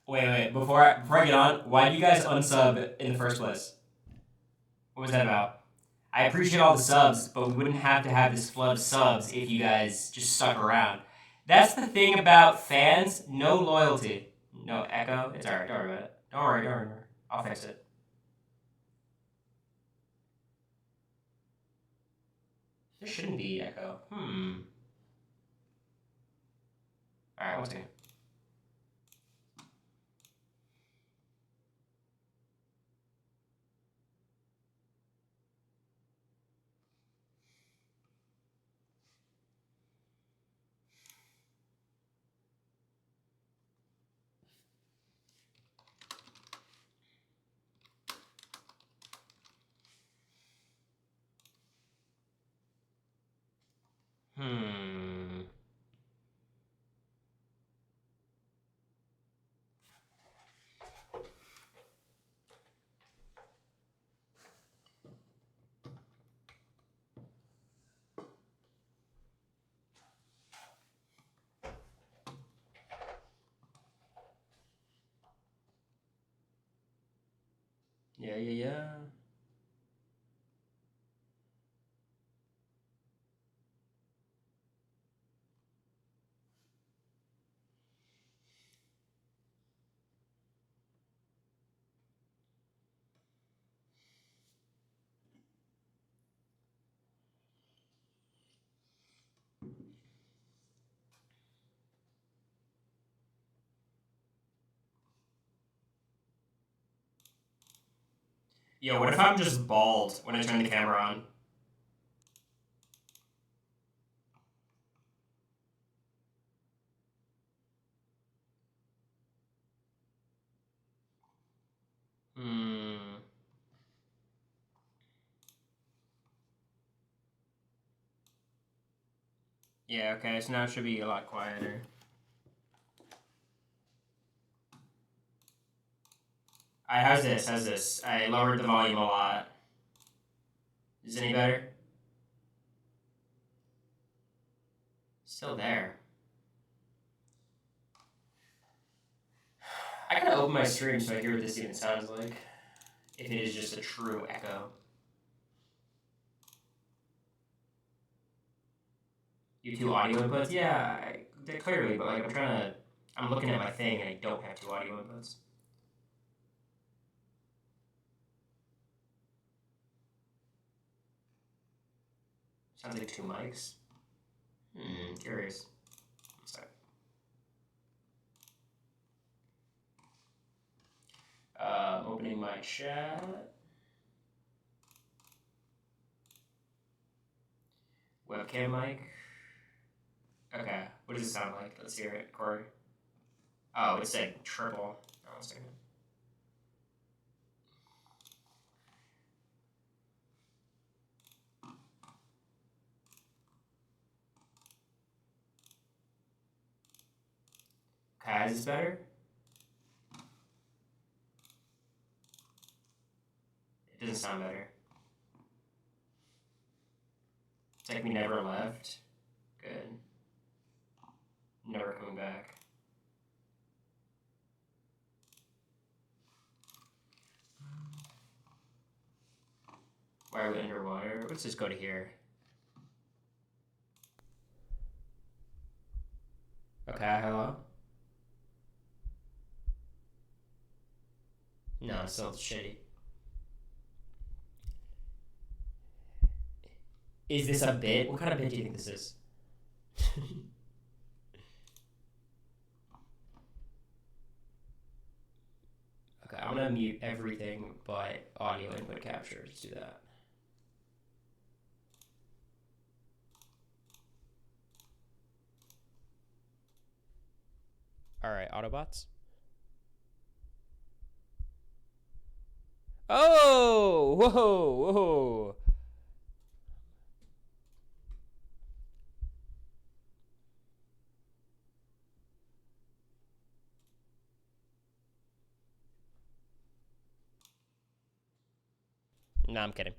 Wait. Before I get on, why do you guys unsub in the first place? What was that about? I appreciate all the subs, but we wouldn't have to have this flood of subs if you guys just stuck around. That's the thing about fans, no loyalty. No echo. It's alright, don't worry about it. Don't worry. I'll fix it. There shouldn't be echo. Alright, one second. Yeah. Yo, what if I'm just bald when I turn the camera on? Yeah, okay, so now it should be a lot quieter. How's this? I lowered the volume a lot. Is it any better? Still there. I gotta open my stream so I hear what this even sounds like. If it is just a true echo. You two audio inputs? Yeah, clearly, but like I'm looking at my thing and I don't have two audio inputs. Sounds like two mics. Curious. Sorry. Opening my chat. Webcam mic. Okay, what does it sound like? Let's hear it, Cory. Oh, it said triple. Oh, 1 second. Okay, is this better? It doesn't sound better. It's like we never left. Good. Never coming back. Why are we underwater? Let's just go to here. Okay, hello? No, it's still shitty. Is this a bit? What kind of bit do you think this is? Okay, I'm gonna mute everything but audio input capture. Let's do that. All right, Autobots. Oh, whoa. No, I'm kidding.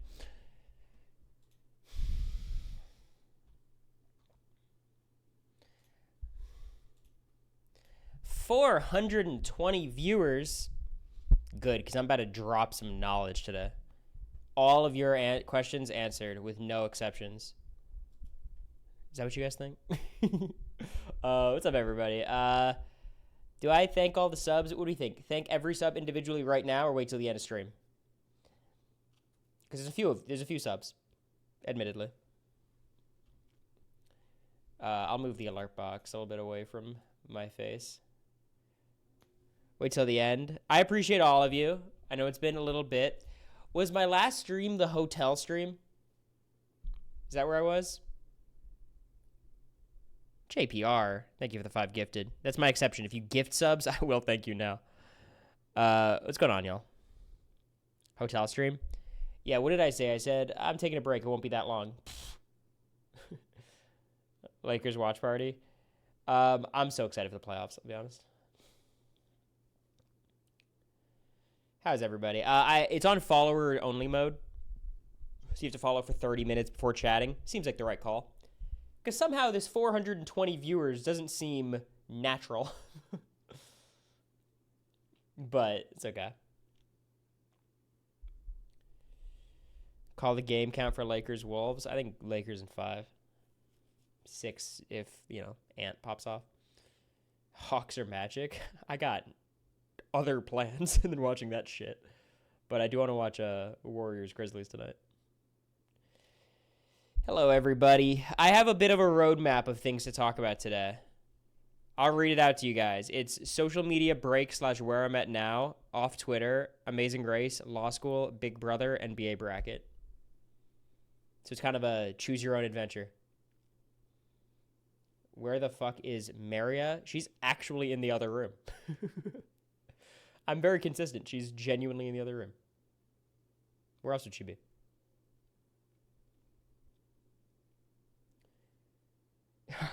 420 viewers. Good, because I'm about to drop some knowledge today. All of your questions answered with no exceptions. Is that what you guys think? What's up, everybody? Do I thank all the subs? What do you think? Thank every sub individually right now, or wait till the end of stream? Because there's a few subs, admittedly. I'll move the alert box a little bit away from my face. Wait till the end. I appreciate all of you. I know it's been a little bit. Was my last stream the hotel stream? Is that where I was? JPR, thank you for the 5 gifted. That's my exception. If you gift subs, I will thank you now. What's going on, y'all? Hotel stream? Yeah, what did I say? I said, I'm taking a break. It won't be that long. Lakers watch party. I'm so excited for the playoffs, I'll be honest. How's everybody? It's on follower-only mode. So you have to follow for 30 minutes before chatting. Seems like the right call. Because somehow this 420 viewers doesn't seem natural. But it's okay. Call the game count for Lakers Wolves. I think Lakers in 5. 6 if, Ant pops off. Hawks or Magic. I got other plans than watching that shit. But I do want to watch Warriors Grizzlies tonight. Hello, everybody. I have a bit of a roadmap of things to talk about today. I'll read it out to you guys. It's social media break / where I'm at now, off Twitter, Amazing Grace, Law School, Big Brother, and BA Bracket. So it's kind of a choose your own adventure. Where the fuck is Maria? She's actually in the other room. I'm very consistent. She's genuinely in the other room. Where else would she be?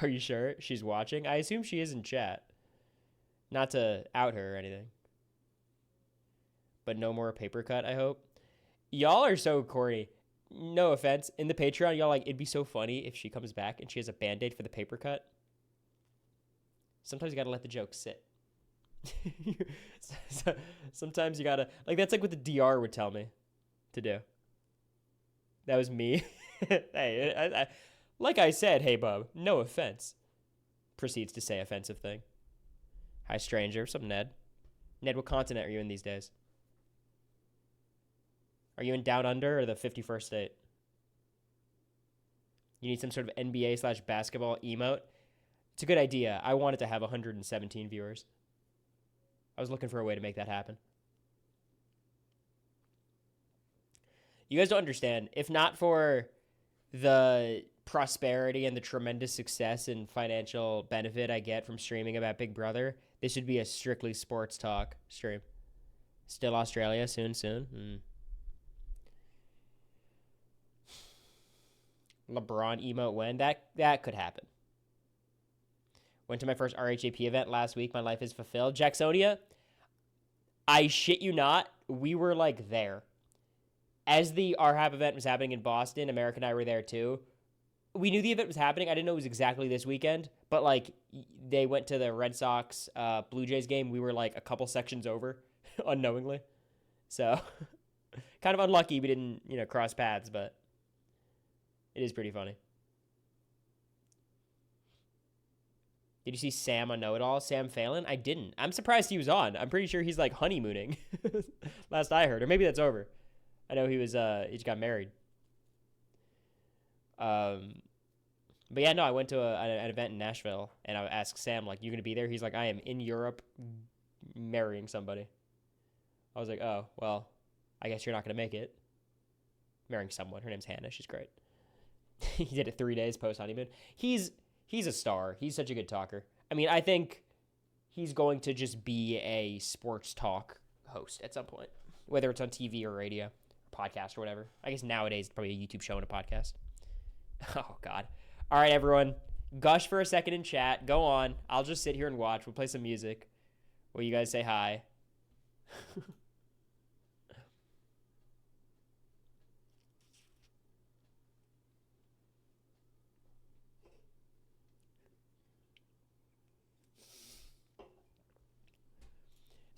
Are you sure she's watching? I assume she is in chat. Not to out her or anything. But no more paper cut, I hope. Y'all are so corny. No offense. In the Patreon, y'all it'd be so funny if she comes back and she has a Band-Aid for the paper cut. Sometimes you gotta let the joke sit. Sometimes you gotta... that's what the DR would tell me to do. That was me. Hey, like I said, hey, bub, no offense. Proceeds to say offensive thing. Hi, stranger. What's up, Ned? Ned, what continent are you in these days? Are you in Down Under or the 51st state? You need some sort of NBA / basketball emote? It's a good idea. I wanted to have 117 viewers. I was looking for a way to make that happen. You guys don't understand. If not for the prosperity and the tremendous success and financial benefit I get from streaming about Big Brother, this would be a strictly sports talk stream. Still Australia, soon. LeBron emote when? That could happen. Went to my first RHAP event last week. My life is fulfilled. Jacksonia, I shit you not, we were there. As the RHAP event was happening in Boston, America and I were there too. We knew the event was happening. I didn't know it was exactly this weekend, but they went to the Red Sox Blue Jays game. We were a couple sections over unknowingly. So kind of unlucky we didn't, cross paths, but it is pretty funny. Did you see Sam on Know It All? Sam Phelan? I didn't. I'm surprised he was on. I'm pretty sure he's honeymooning. Last I heard. Or maybe that's over. I know he just got married. But yeah, no, I went to an event in Nashville, and I asked Sam, you gonna be there? He's like, I am in Europe marrying somebody. I was like, oh, well, I guess you're not gonna make it. Marrying someone. Her name's Hannah. She's great. He did it 3 days post-honeymoon. He's a star. He's such a good talker. I mean, I think he's going to just be a sports talk host at some point, whether it's on TV or radio, podcast or whatever. I guess nowadays it's probably a YouTube show and a podcast. Oh, God. All right, everyone. Gush for a second in chat. Go on. I'll just sit here and watch. We'll play some music. Will you guys say hi?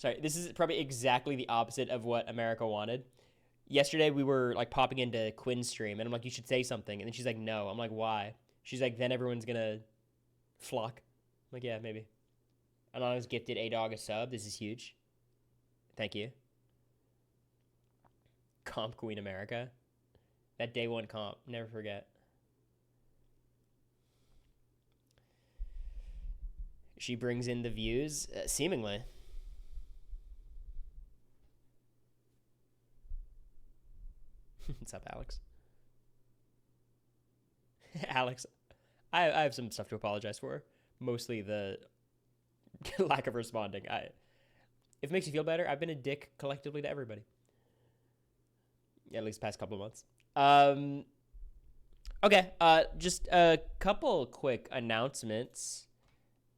Sorry, this is probably exactly the opposite of what America wanted. Yesterday we were like popping into Quinn's stream, and I'm like, you should say something, and then she's like, no. I'm like, why? She's like, then everyone's gonna flock. I'm like, yeah, maybe. And I was gifted A-Dog a sub. This is huge. Thank you. Comp Queen America. That day one comp. Never forget. She brings in the views, seemingly. What's up, Alex? Alex, I have some stuff to apologize for. Mostly the lack of responding. If it makes you feel better, I've been a dick collectively to everybody. At least past couple of months. Okay, just a couple quick announcements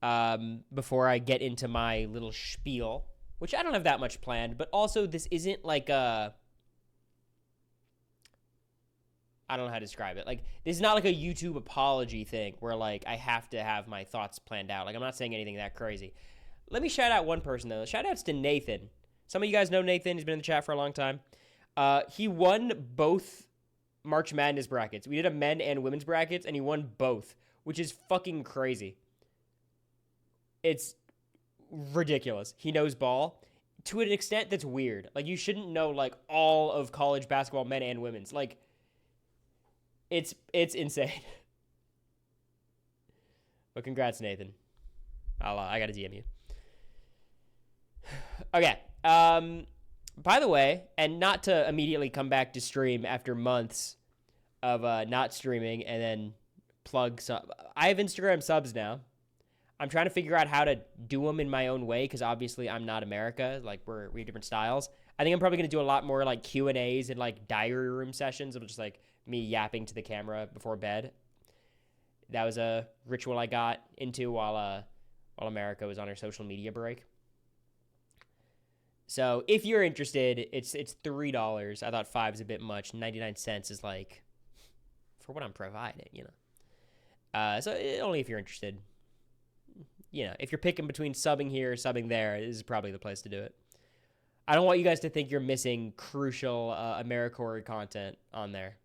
before I get into my little spiel, which I don't have that much planned, but also this isn't like a... I don't know how to describe it. Like, this is not like a YouTube apology thing where, like, I have to have my thoughts planned out. Like, I'm not saying anything that crazy. Let me shout out one person, though. Shout outs to Nathan. Some of you guys know Nathan. He's been in the chat for a long time. He won both March Madness brackets. We did a men and women's brackets, and he won both, which is fucking crazy. It's ridiculous. He knows ball to an extent that's weird. Like, you shouldn't know, like, all of college basketball, men and women's. Like, it's insane. But congrats, Nathan. I gotta DM you. Okay. By the way, and not to immediately come back to stream after months of not streaming and then plug some. I have Instagram subs now. I'm trying to figure out how to do them in my own way because obviously I'm not America. Like we have different styles. I think I'm probably gonna do a lot more like Q&As and like diary room sessions of just like me yapping to the camera before bed. That was a ritual I got into while America was on her social media break. So if you're interested, it's $3. I thought $5 is a bit much. 99 cents is like for what I'm providing, you know. So only if you're interested. You know, if you're picking between subbing here or subbing there, this is probably the place to do it. I don't want you guys to think you're missing crucial AmeriCorps content on there.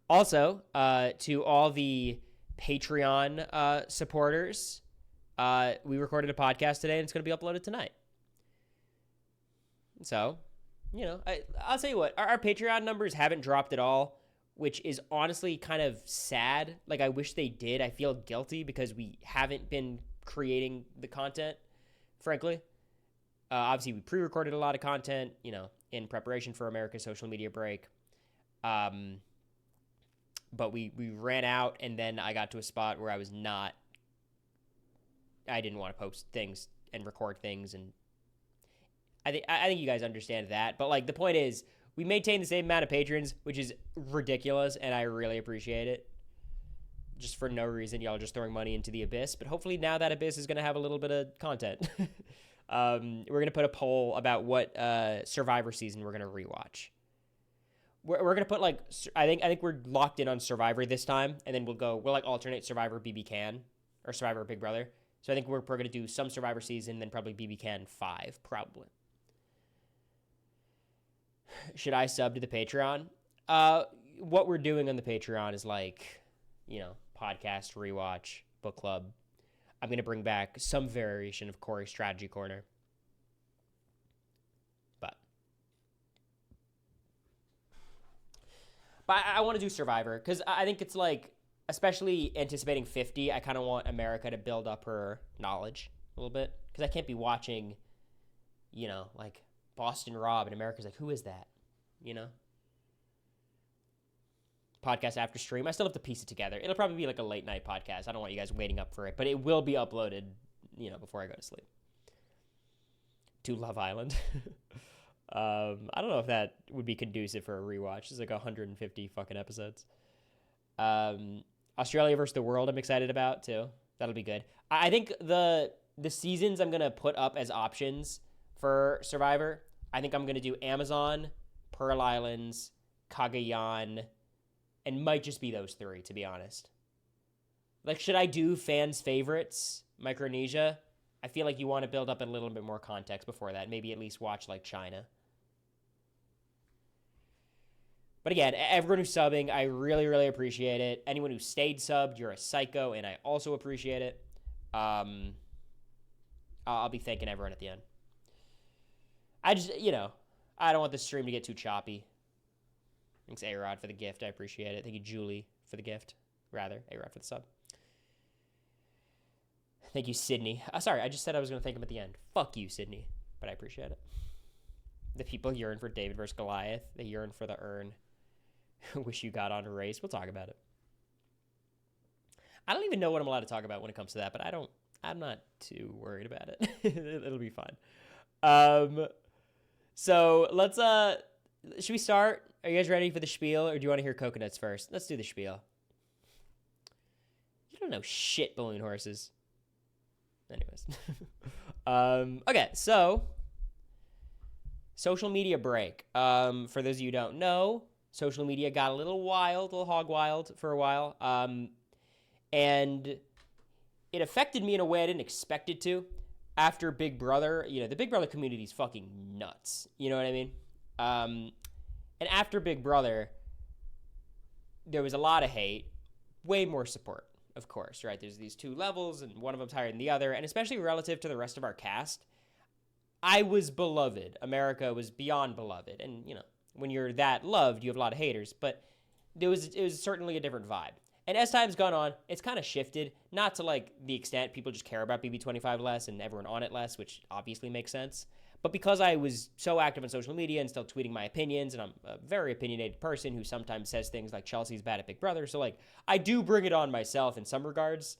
Also, to all the Patreon supporters, we recorded a podcast today and it's going to be uploaded tonight. So, you know, I'll tell you what, our Patreon numbers haven't dropped at all, which is honestly kind of sad. Like, I wish they did. I feel guilty because we haven't been creating the content, frankly. Obviously, we pre-recorded a lot of content, you know, in preparation for America's social media break. But we ran out, and then I got to a spot where I didn't want to post things and record things, and I think you guys understand that. But, like, the point is, we maintain the same amount of patrons, which is ridiculous, and I really appreciate it. Just for no reason, y'all are just throwing money into the abyss. But hopefully now that abyss is going to have a little bit of content. We're going to put a poll about what Survivor season we're going to rewatch. We're going to put, like, I think we're locked in on Survivor this time, and then we'll like alternate Survivor BB Can or Survivor Big Brother. So I think we're going to do some Survivor season, then probably BB Can 5, probably. Should I sub to the Patreon? What we're doing on the Patreon is like, you know, podcast, rewatch, book club. I'm going to bring back some variation of Cory Strategy Corner. But I want to do Survivor because I think it's like, especially anticipating 50, I kind of want America to build up her knowledge a little bit because I can't be watching, you know, like Boston Rob and America's like, who is that? You know? Podcast after stream. I still have to piece it together. It'll probably be like a late night podcast. I don't want you guys waiting up for it, but it will be uploaded, you know, before I go to sleep. To Love Island. I don't know if that would be conducive for a rewatch. It's like 150 fucking episodes. Australia versus the World I'm excited about too. That'll be good. I think the seasons I'm going to put up as options for Survivor, I think I'm going to do Amazon, Pearl Islands, Cagayan, and might just be those three, to be honest. Like, should I do fans' favorites, Micronesia? I feel like you want to build up a little bit more context before that. Maybe at least watch like China. But again, everyone who's subbing, I really, really appreciate it. Anyone who stayed subbed, you're a psycho, and I also appreciate it. I'll be thanking everyone at the end. I just, I don't want the stream to get too choppy. Thanks, A-Rod, for the gift. I appreciate it. Thank you, Julie, for the gift. Rather, A-Rod for the sub. Thank you, Sydney. Sorry, I just said I was going to thank him at the end. Fuck you, Sydney. But I appreciate it. The people yearn for David versus Goliath. They yearn for the urn. Wish you got on a race. We'll talk about it. I don't even know what I'm allowed to talk about when it comes to that, but I'm not too worried about it. It'll be fine. So let's, should we start? Are you guys ready for the spiel, or do you want to hear coconuts first? Let's do the spiel. You don't know shit, balloon horses. Anyways. Okay, so social media break. For those of you who don't know, social media got a little wild, a little hog wild for a while. And it affected me in a way I didn't expect it to. After Big Brother, the Big Brother community is fucking nuts. You know what I mean? And after Big Brother, there was a lot of hate, way more support, of course, right? There's these two levels, and one of them's higher than the other, and especially relative to the rest of our cast, I was beloved. America was beyond beloved, and, when you're that loved, you have a lot of haters, but it was certainly a different vibe. And as time's gone on, it's kind of shifted, not to like the extent people just care about BB25 less and everyone on it less, which obviously makes sense. But because I was so active on social media and still tweeting my opinions, and I'm a very opinionated person who sometimes says things like Chelsea's bad at Big Brother, so like I do bring it on myself in some regards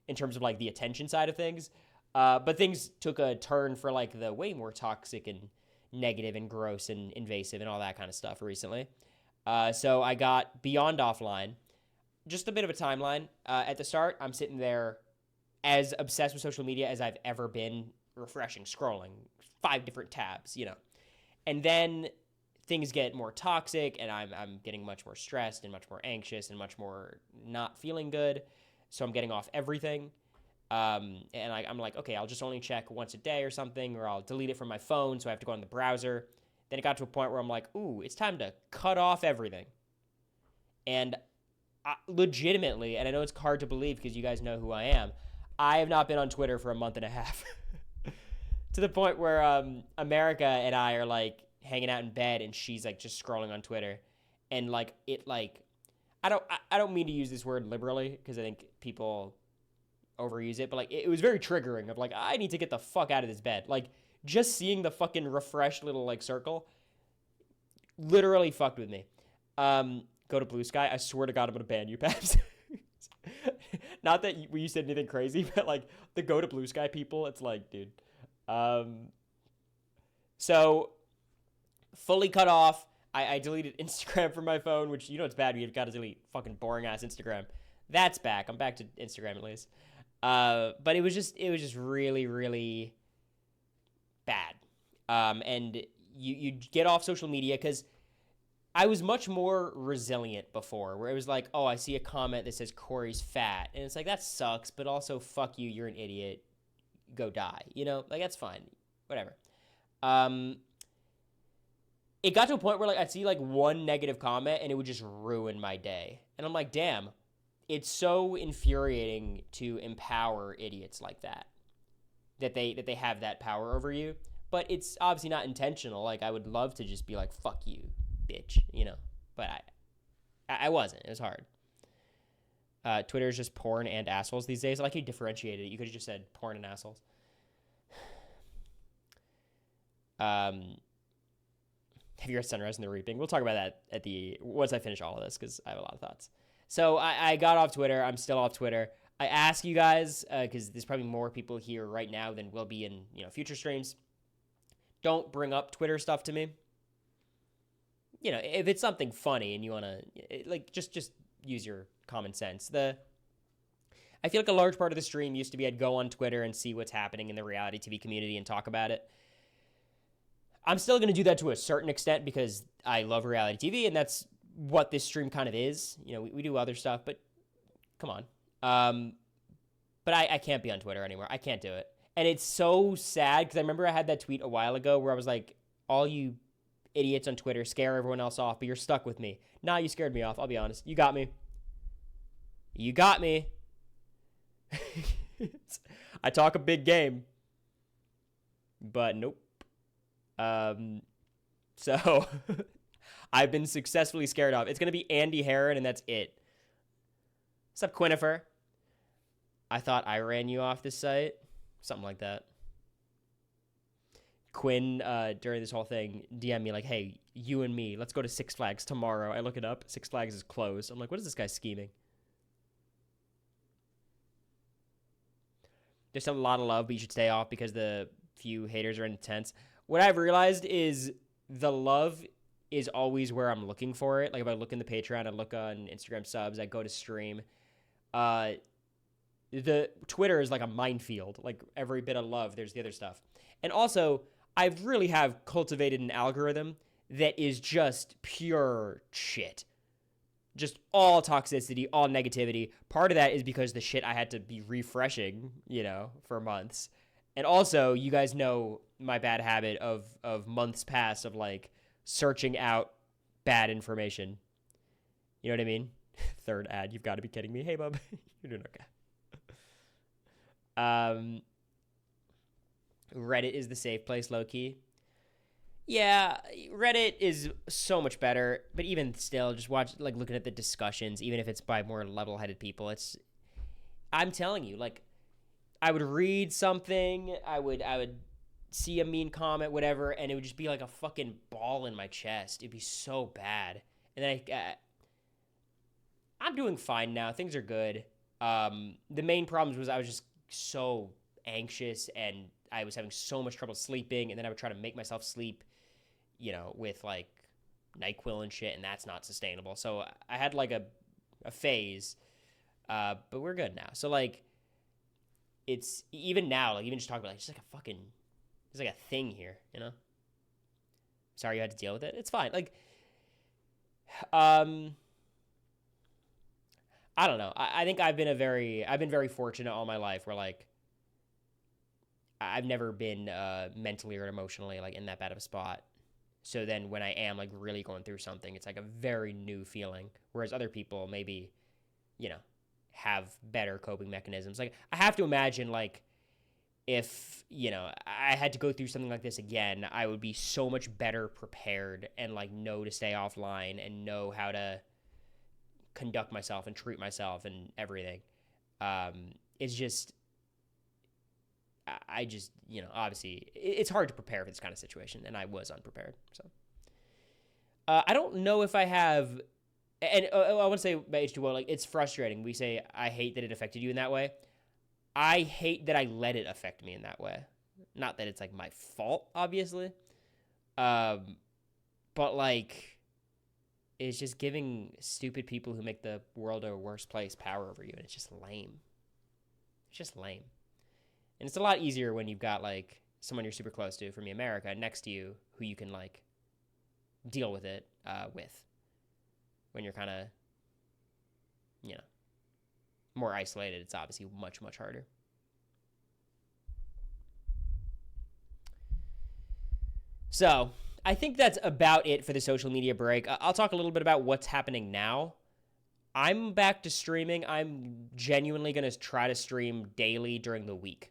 in terms of like the attention side of things. But things took a turn for like the way more toxic and negative and gross and invasive and all that kind of stuff recently. So I got beyond offline. Just a bit of a timeline. At the start, I'm sitting there as obsessed with social media as I've ever been, refreshing, scrolling, 5 different tabs, And then things get more toxic, and I'm getting much more stressed and much more anxious and much more not feeling good. So I'm getting off everything. And I'm like, okay, I'll just only check once a day or something, or I'll delete it from my phone, so I have to go on the browser. Then it got to a point where I'm like, ooh, it's time to cut off everything. And legitimately, and I know it's hard to believe because you guys know who I am, I have not been on Twitter for a month and a half. To the point where America and I are like hanging out in bed, and she's like just scrolling on Twitter, and like it like I don't mean to use this word liberally because I think people overuse it, but like it was very triggering of like I need to get the fuck out of this bed. Like just seeing the fucking refreshed little like circle literally fucked with me. Go to Blue Sky. I swear to God, I'm gonna ban you, Paps. Not that you said anything crazy, but like the go to Blue Sky people, it's like, dude. So fully cut off. I deleted Instagram from my phone, which it's bad. You've got to delete fucking boring ass Instagram. That's back. I'm back to Instagram at least. But it was just really, really bad. And you get off social media because I was much more resilient before, where it was like, oh, I see a comment that says Cory's fat. And it's like, that sucks, but also, fuck you, you're an idiot. Go die. Like, that's fine. Whatever. It got to a point where, like, I'd see, like, one negative comment, and it would just ruin my day. And I'm like, damn, it's so infuriating to empower idiots like that they have that power over you. But it's obviously not intentional. Like, I would love to just be like, fuck you, bitch, but I wasn't. It was hard. Twitter is just porn and assholes these days. I like you differentiated it. You could have just said porn and assholes. Have you read Sunrise and the Reaping? We'll talk about that once I finish all of this because I have a lot of thoughts. So I got off Twitter. I'm still off Twitter. I ask you guys, because there's probably more people here right now than will be in future streams. Don't bring up Twitter stuff to me. If it's something funny and you want to, just use your common sense. I feel like a large part of the stream used to be I'd go on Twitter and see what's happening in the reality TV community and talk about it. I'm still going to do that to a certain extent because I love reality TV, and that's what this stream kind of is. We do other stuff, but come on. But I can't be on Twitter anymore. I can't do it. And it's so sad because I remember I had that tweet a while ago where I was like, all you idiots on Twitter scare everyone else off, but you're stuck with me. Nah, you scared me off. I'll be honest. You got me. You got me. I talk a big game, but nope. So I've been successfully scared off. It's going to be Andy Herron, and that's it. What's up, Quinifer? I thought I ran you off this site. Something like that. Quinn, during this whole thing, DM me like, hey, you and me, let's go to Six Flags tomorrow. I look it up. Six Flags is closed. I'm like, what is this guy scheming? There's a lot of love, but you should stay off because the few haters are intense. What I've realized is the love is always where I'm looking for it. Like if I look in the Patreon, I look on Instagram subs, I go to stream. The Twitter is like a minefield. Like every bit of love, there's the other stuff. And also, I really have cultivated an algorithm that is just pure shit. Just all toxicity, all negativity. Part of that is because the shit I had to be refreshing, for months. And also, you guys know my bad habit of months past of like searching out bad information. You know what I mean? Third ad, you've got to be kidding me. Hey, bub, you're doing okay. Reddit is the safe place, low key. Yeah, Reddit is so much better, but even still, just looking at the discussions, even if it's by more level-headed people, I'm telling you, like, I would read something, I would see a mean comment, whatever, and it would just be like a fucking ball in my chest. It'd be so bad. And then I'm doing fine now. Things are good. The main problems was I was just so anxious and I was having so much trouble sleeping, and then I would try to make myself sleep, with like NyQuil and shit, and that's not sustainable. So I had like a phase, but we're good now. So like, it's even now, like even just talking about like, just like a fucking, there's like a thing here, Sorry you had to deal with it. It's fine. Like, I don't know. I think I've been very fortunate all my life where like, I've never been mentally or emotionally like in that bad of a spot. So then when I am like really going through something, it's like a very new feeling. Whereas other people maybe, have better coping mechanisms. Like I have to imagine like if, I had to go through something like this again, I would be so much better prepared and like know to stay offline and know how to conduct myself and treat myself and everything. It's just, I just, obviously, it's hard to prepare for this kind of situation, and I was unprepared. So, I don't know if I have, and I want to say about H2O, like, it's frustrating. We say, I hate that it affected you in that way. I hate that I let it affect me in that way. Not that it's, like, my fault, obviously. But, like, it's just giving stupid people who make the world a worse place power over you, and it's just lame. It's just lame. And it's a lot easier when you've got, like, someone you're super close to, for me, America, next to you, who you can, like, deal with it with. When you're kind of, more isolated, it's obviously much, much harder. So, I think that's about it for the social media break. I'll talk a little bit about what's happening now. I'm back to streaming. I'm genuinely going to try to stream daily during the week.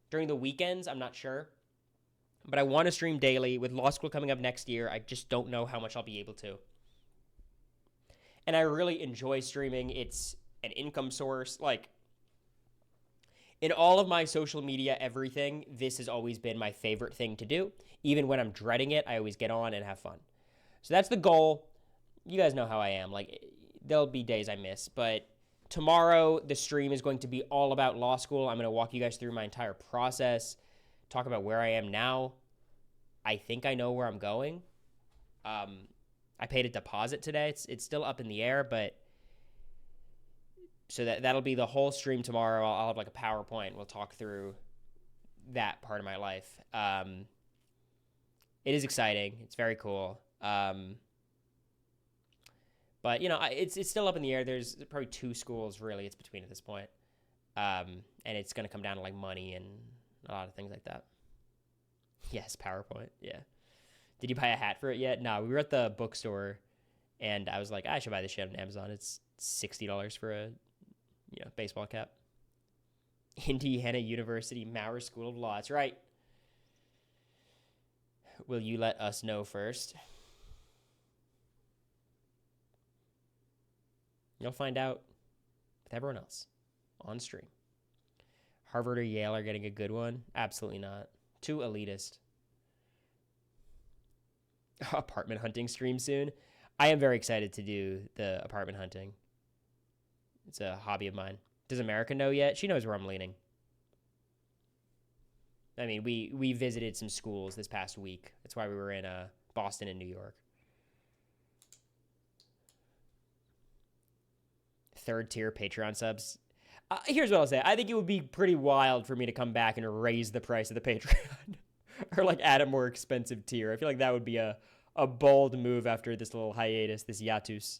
During the weekends, I'm not sure. But I want to stream daily. With law school coming up next year, I just don't know how much I'll be able to. And I really enjoy streaming. It's an income source. Like, in all of my social media, everything, this has always been my favorite thing to do. Even when I'm dreading it, I always get on and have fun. So that's the goal. You guys know how I am. Like, there'll be days I miss, but tomorrow, the stream is going to be all about law school. I'm going to walk you guys through my entire process, talk about where I am now. I think I know where I'm going. I paid a deposit today. It's still up in the air, but so that'll be the whole stream tomorrow. I'll have like a PowerPoint. We'll talk through that part of my life. It is exciting. It's very cool. But, it's still up in the air. There's probably two schools, really, it's between at this point. And it's going to come down to, like, money and a lot of things like that. Yes, PowerPoint. Yeah. Did you buy a hat for it yet? No, we were at the bookstore, and I was like, I should buy this shit on Amazon. It's $60 for a baseball cap. Indiana University Maurer School of Law. That's right. Will you let us know first? You'll find out with everyone else on stream. Harvard or Yale are getting a good one? Absolutely not. Too elitist. Apartment hunting stream soon. I am very excited to do the apartment hunting. It's a hobby of mine. Does America know yet? She knows where I'm leaning. I mean, we visited some schools this past week. That's why we were in Boston and New York. Third tier Patreon subs. Here's what I'll say. I think it would be pretty wild for me to come back and raise the price of the Patreon. Or like add a more expensive tier. I feel like that would be a bold move after this little hiatus, this hiatus.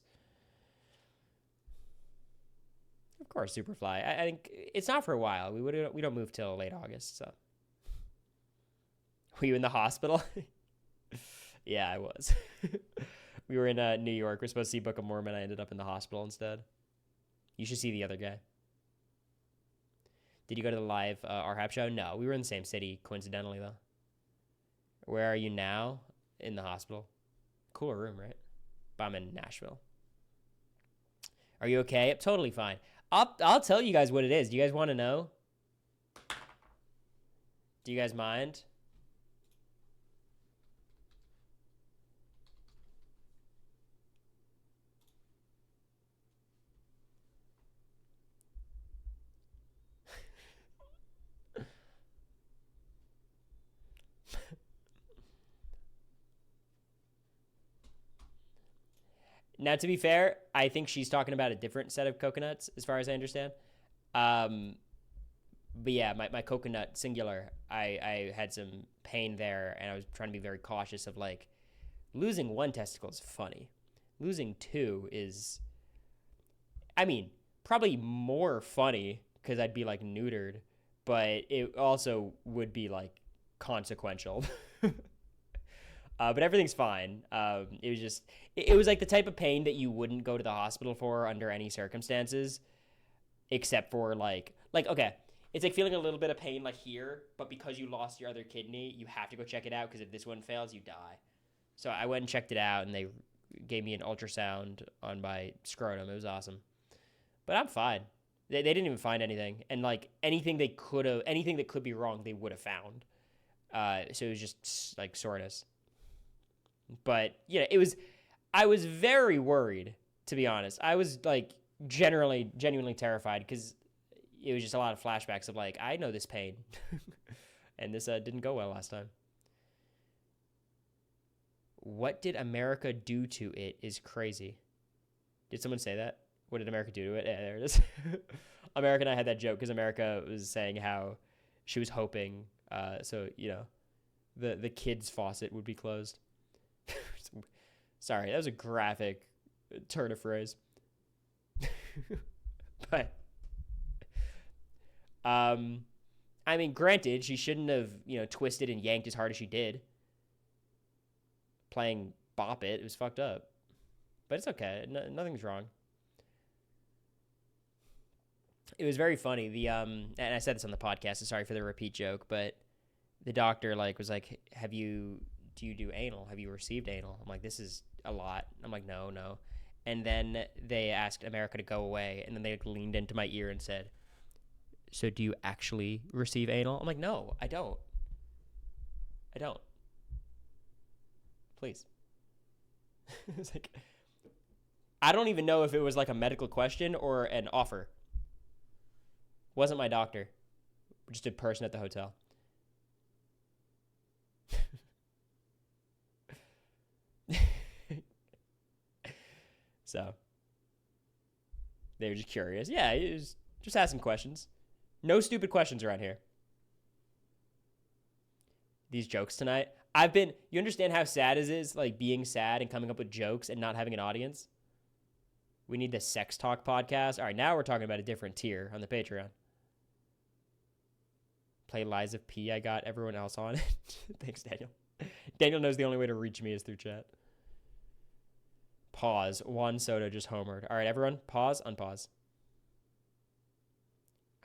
Of course, Superfly. I think it's not for a while. We don't move till late August. So, were you in the hospital? Yeah, I was. We were in New York. We're supposed to see Book of Mormon. I ended up in the hospital instead. You should see the other guy. Did you go to the live RHAP show? No, we were in the same city, coincidentally, though. Where are you now? In the hospital. Cooler room, right? But I'm in Nashville. Are you okay? I'm totally fine. I'll tell you guys what it is. Do you guys want to know? Do you guys mind? Now, to be fair, I think she's talking about a different set of coconuts, as far as I understand. But yeah, my coconut singular, I had some pain there, and I was trying to be very cautious of like, losing one testicle is funny. Losing two is, I mean, probably more funny because I'd be like neutered, but it also would be like consequential. But everything's fine. It was just, it was like the type of pain that you wouldn't go to the hospital for under any circumstances, except for like, okay, it's like feeling a little bit of pain like here, but because you lost your other kidney, you have to go check it out because if this one fails, you die. So I went and checked it out, and they gave me an ultrasound on my scrotum. It was awesome. But I'm fine. They didn't even find anything. And like anything that could be wrong, they would have found. So it was just like soreness. But yeah, I was very worried, to be honest. I was like genuinely terrified because it was just a lot of flashbacks of like, I know this pain. And this didn't go well last time. What did America do to it is crazy. Did someone say that? What did America do to it? Yeah, there it is. America and I had that joke because America was saying how she was hoping, the kids' faucet would be closed. Sorry, that was a graphic turn of phrase. But, I mean, granted, she shouldn't have, twisted and yanked as hard as she did. Playing Bop It, it was fucked up. But it's okay. Nothing's wrong. It was very funny. And I said this on the podcast, so sorry for the repeat joke, but the doctor was like, do you do anal? Have you received anal? I'm like, this is a lot. I'm like, no. And then they asked America to go away, and then they leaned into my ear and said, so do you actually receive anal? I'm like, no, I don't. Please. It's like, I don't even know if it was like a medical question or an offer. Wasn't my doctor. Just a person at the hotel. So they were just curious. Yeah, he was just asking questions. No stupid questions around here. These jokes tonight. You understand how sad it is, like being sad and coming up with jokes and not having an audience? We need the Sex Talk podcast. All right, now we're talking about a different tier on the Patreon. play Lies of P. I got everyone else on it. Thanks, Daniel. Daniel knows the only way to reach me is through chat. Pause. Juan Soto just homered. All right, everyone, pause, unpause.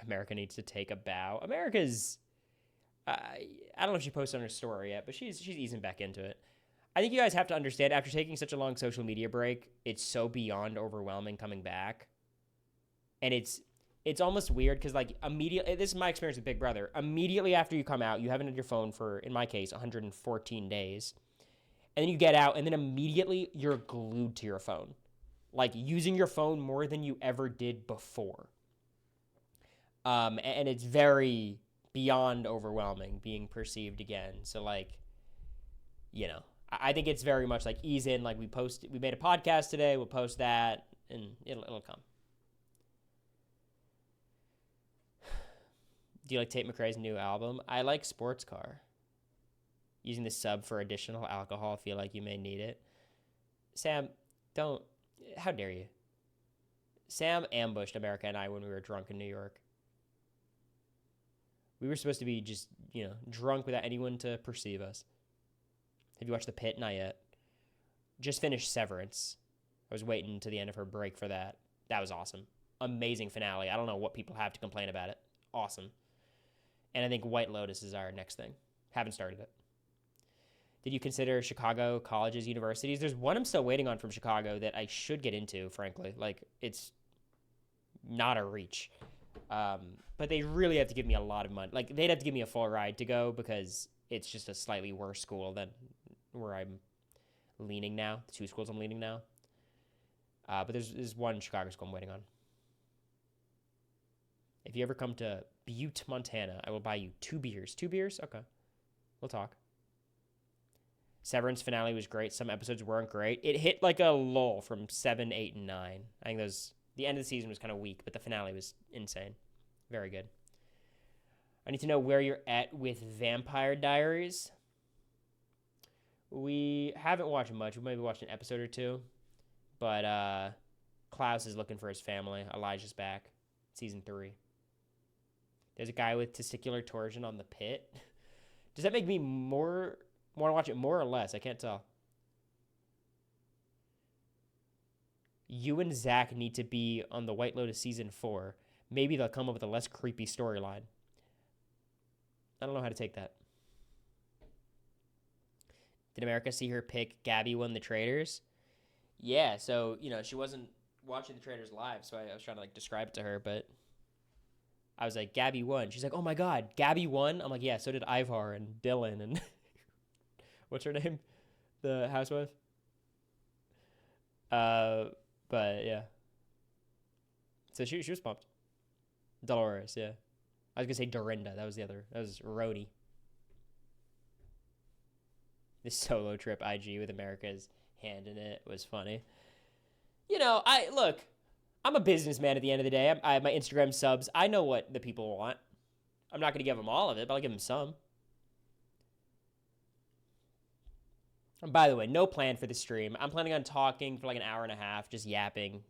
America needs to take a bow. America's... I don't know if she posted on her story yet, but she's easing back into it. I think you guys have to understand, after taking such a long social media break, it's so beyond overwhelming coming back. And it's almost weird because, like, immediately, this is my experience with Big Brother. Immediately after you come out, you haven't had your phone for, in my case, 114 days. And then you get out, and then immediately you're glued to your phone. Like, using your phone more than you ever did before. And it's very beyond overwhelming being perceived again. So, like, you know, I think it's very much like ease in. Like, we made a podcast today, we'll post that, and it'll come. Do you like Tate McRae's new album? I like Sports Car. Using the sub for additional alcohol, feel like you may need it. Sam, don't. How dare you? Sam ambushed America and I when we were drunk in New York. We were supposed to be just, drunk without anyone to perceive us. Have you watched The Pit? Not yet. Just finished Severance. I was waiting to the end of her break for that. That was awesome. Amazing finale. I don't know what people have to complain about it. Awesome. And I think White Lotus is our next thing. Haven't started it. Did you consider Chicago colleges, universities? There's one I'm still waiting on from Chicago that I should get into, frankly. Like, it's not a reach. But they really have to give me a lot of money. Like, they'd have to give me a full ride to go because it's just a slightly worse school than where I'm leaning now. The two schools I'm leaning now. But there's one Chicago school I'm waiting on. If you ever come to Butte, Montana, I will buy you 2 beers. 2 beers? Okay. We'll talk. Severance finale was great. Some episodes weren't great. It hit like a lull from 7, 8, and 9. I think the end of the season was kind of weak, but the finale was insane. Very good. I need to know where you're at with Vampire Diaries. We haven't watched much. We maybe watched an episode or two. But Klaus is looking for his family. Elijah's back. Season 3. There's a guy with testicular torsion on The Pit. Does that make me want to watch it more or less? I can't tell. You and Zach need to be on the White Lotus season 4. Maybe they'll come up with a less creepy storyline. I don't know how to take that. Did America see her pick Gabby won the Traders? Yeah, so, she wasn't watching the Traders live, so I was trying to, describe it to her, but I was like, Gabby won. She's like, oh my God, Gabby won? I'm like, yeah, so did Ivar and Dylan and what's her name? The housewife? But yeah. So she was pumped. Dolores, yeah. I was gonna say Dorinda. That was the other. That was Rhodey. This solo trip IG with America's hand in it was funny. I'm a businessman at the end of the day. I have my Instagram subs. I know what the people want. I'm not gonna give them all of it, but I'll give them some. And by the way, no plan for the stream. I'm planning on talking for an hour and a half, just yapping,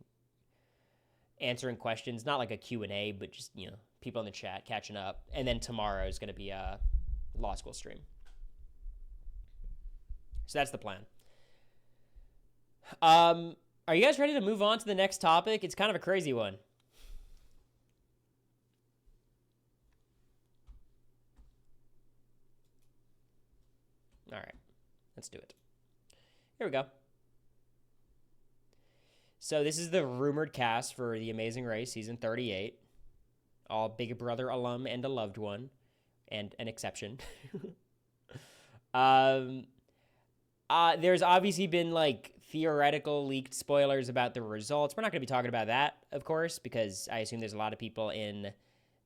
answering questions. Not like a Q&A, but just, people in the chat catching up. And then tomorrow is going to be a law school stream. So that's the plan. Are you guys ready to move on to the next topic? It's kind of a crazy one. All right. Let's do it. Here we go. So this is the rumored cast for The Amazing Race, season 38. All Big Brother alum and a loved one, and an exception. There's obviously been theoretical leaked spoilers about the results. We're not going to be talking about that, of course, because I assume there's a lot of people in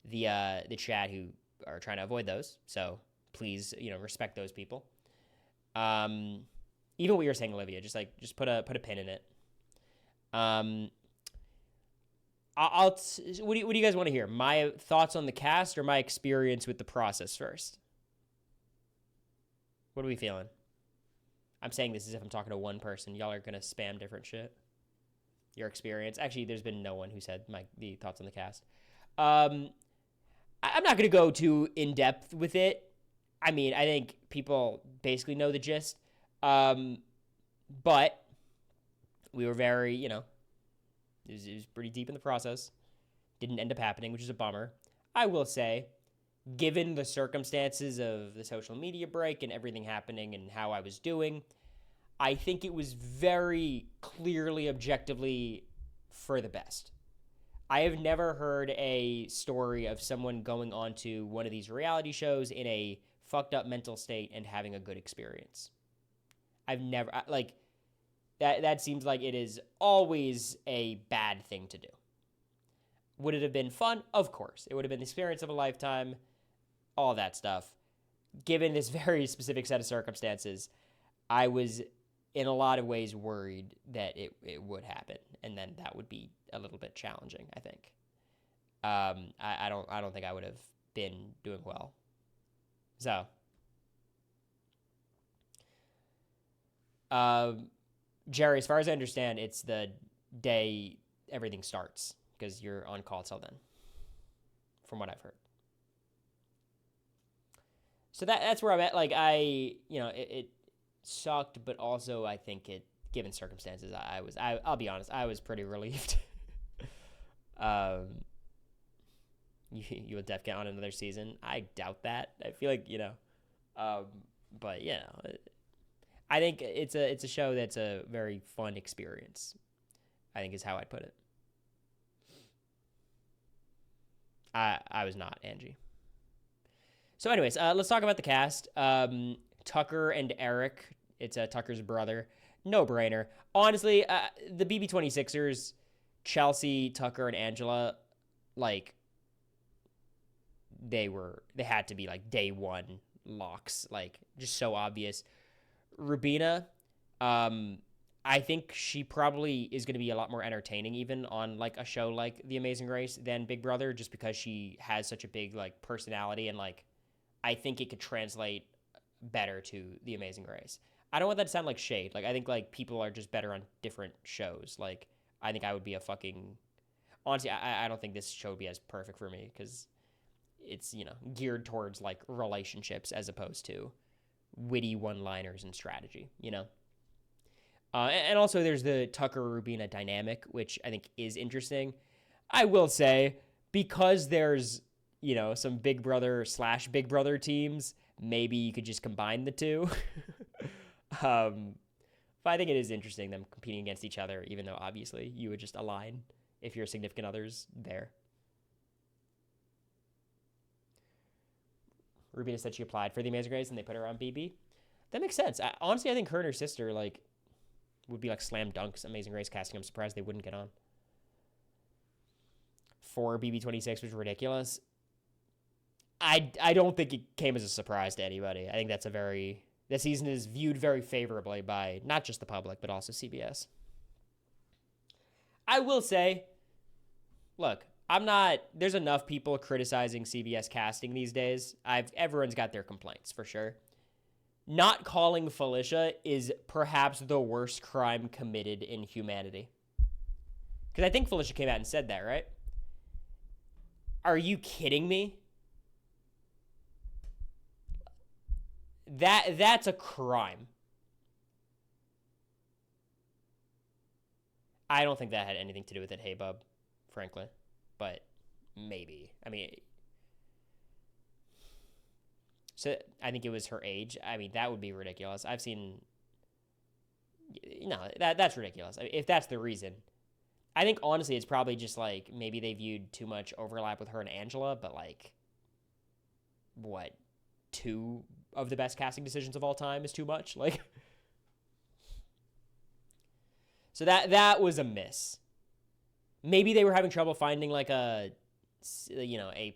the chat who are trying to avoid those. So please, respect those people. Even what you're saying, Olivia, just put a pin in it. What do you guys want to hear? My thoughts on the cast or my experience with the process first? What are we feeling? I'm saying this as if I'm talking to one person. Y'all are gonna spam different shit. Your experience. Actually, there's been no one who said the thoughts on the cast. I'm not going to go too in depth with it. I mean, I think people basically know the gist. But we were very, it was pretty deep in the process. Didn't end up happening, which is a bummer. I will say, given the circumstances of the social media break and everything happening and how I was doing, I think it was very clearly, objectively for the best. I have never heard a story of someone going onto one of these reality shows in a fucked up mental state and having a good experience. I've never, like, that seems like it is always a bad thing to do. Would it have been fun? Of course. It would have been the experience of a lifetime, all that stuff. Given this very specific set of circumstances, I was in a lot of ways worried that it would happen, and then that would be a little bit challenging, I think. I don't think I would have been doing well. So, Jerry, as far as I understand, it's the day everything starts because you're on call till then, from what I've heard. So that's where I'm at. Like, it sucked, but also I think given circumstances, I'll be honest, I was pretty relieved. You will def get on another season? I doubt that. I feel like, but I think it's a show that's a very fun experience, I think is how I'd put it. I was not Angie. So anyways, let's talk about the cast. Tucker and Eric. It's Tucker's brother. No brainer. Honestly, the BB26ers, Chelsea, Tucker, and Angela, like, they had to be like day one locks, like just so obvious. Rubina, I think she probably is going to be a lot more entertaining even on like a show like The Amazing Race than Big Brother, just because she has such a big like personality, and like I think it could translate better to The Amazing Race. I don't want that to sound like shade. Like, I think like people are just better on different shows. Like, I think I would be honestly, I don't think this show would be as perfect for me because it's, geared towards like relationships as opposed to witty one-liners and strategy, And also there's the Tucker-Rubina dynamic, which I think is interesting. I will say, because there's, some Big Brother/Big Brother teams, maybe you could just combine the two. But I think it is interesting them competing against each other, even though obviously you would just align if your significant other's there. Rubina said she applied for The Amazing Race and they put her on BB. That makes sense. Honestly, I think her and her sister would be like slam dunks Amazing Race casting. I'm surprised they wouldn't get on. 4 BB26 was ridiculous. I don't think it came as a surprise to anybody. I think that season is viewed very favorably by not just the public, but also CBS. I will say, look, there's enough people criticizing CBS casting these days. Everyone's got their complaints, for sure. Not calling Felicia is perhaps the worst crime committed in humanity. Because I think Felicia came out and said that, right? Are you kidding me? That's a crime. I don't think that had anything to do with it, hey bub, frankly. But maybe. I mean, so I think it was her age. I mean, that would be ridiculous. I've seen, that's ridiculous. I mean, if that's the reason. I think honestly it's probably just like maybe they viewed too much overlap with her and Angela, but like, what, 2 of the best casting decisions of all time is too much? Like, so that was a miss. Maybe they were having trouble finding like a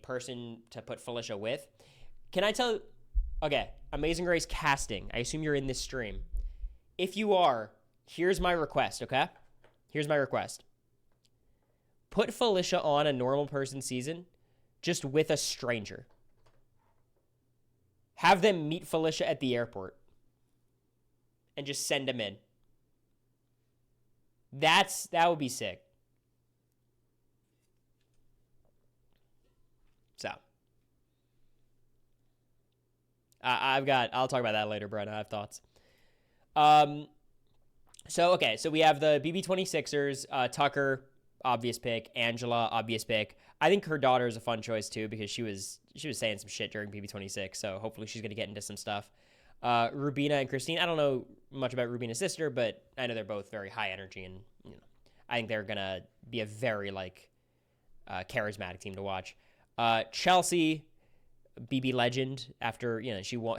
person to put Felicia with. Can I tell? Okay, Amazing Race casting. I assume you're in this stream. If you are, here's my request, okay? Here's my request. Put Felicia on a normal person season just with a stranger. Have them meet Felicia at the airport and just send them in. That would be sick. So, I'll talk about that later, Brent. I have thoughts. So we have the BB26ers, Tucker, obvious pick, Angela, obvious pick. I think her daughter is a fun choice too because she was saying some shit during BB26, so hopefully she's gonna get into some stuff. Rubina and Christine. I don't know much about Rubina's sister, but I know they're both very high energy, and I think they're gonna be a very charismatic team to watch. Chelsea, BB legend. After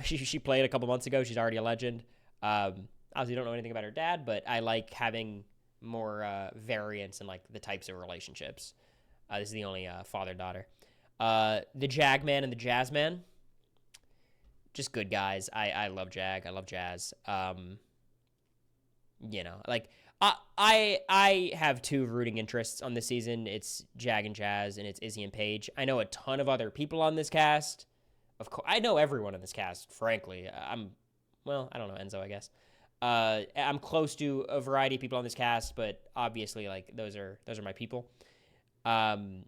she played a couple months ago. She's already a legend. Obviously, don't know anything about her dad, but I like having more variance in the types of relationships. This is the only father-daughter. The Jagman and the Jazzman, just good guys. I love Jag. I love Jazz. I have two rooting interests on this season. It's Jag and Jazz, and it's Izzy and Paige. I know a ton of other people on this cast. Of course, I know everyone in this cast. Frankly, I don't know Enzo, I guess. I'm close to a variety of people on this cast, but obviously, those are my people. And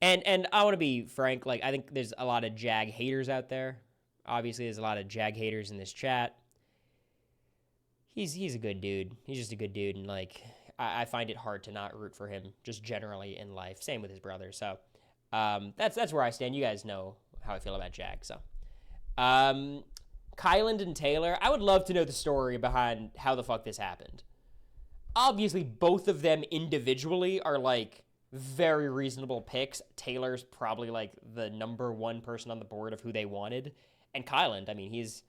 I want to be frank. I think there's a lot of Jag haters out there. Obviously, there's a lot of Jag haters in this chat. He's a good dude. He's just a good dude, and I find it hard to not root for him just generally in life. Same with his brother. So that's where I stand. You guys know how I feel about Jag. So Kyland and Taylor, I would love to know the story behind how the fuck this happened. Obviously, both of them individually are very reasonable picks. Taylor's probably the number one person on the board of who they wanted, and Kyland, I mean, he's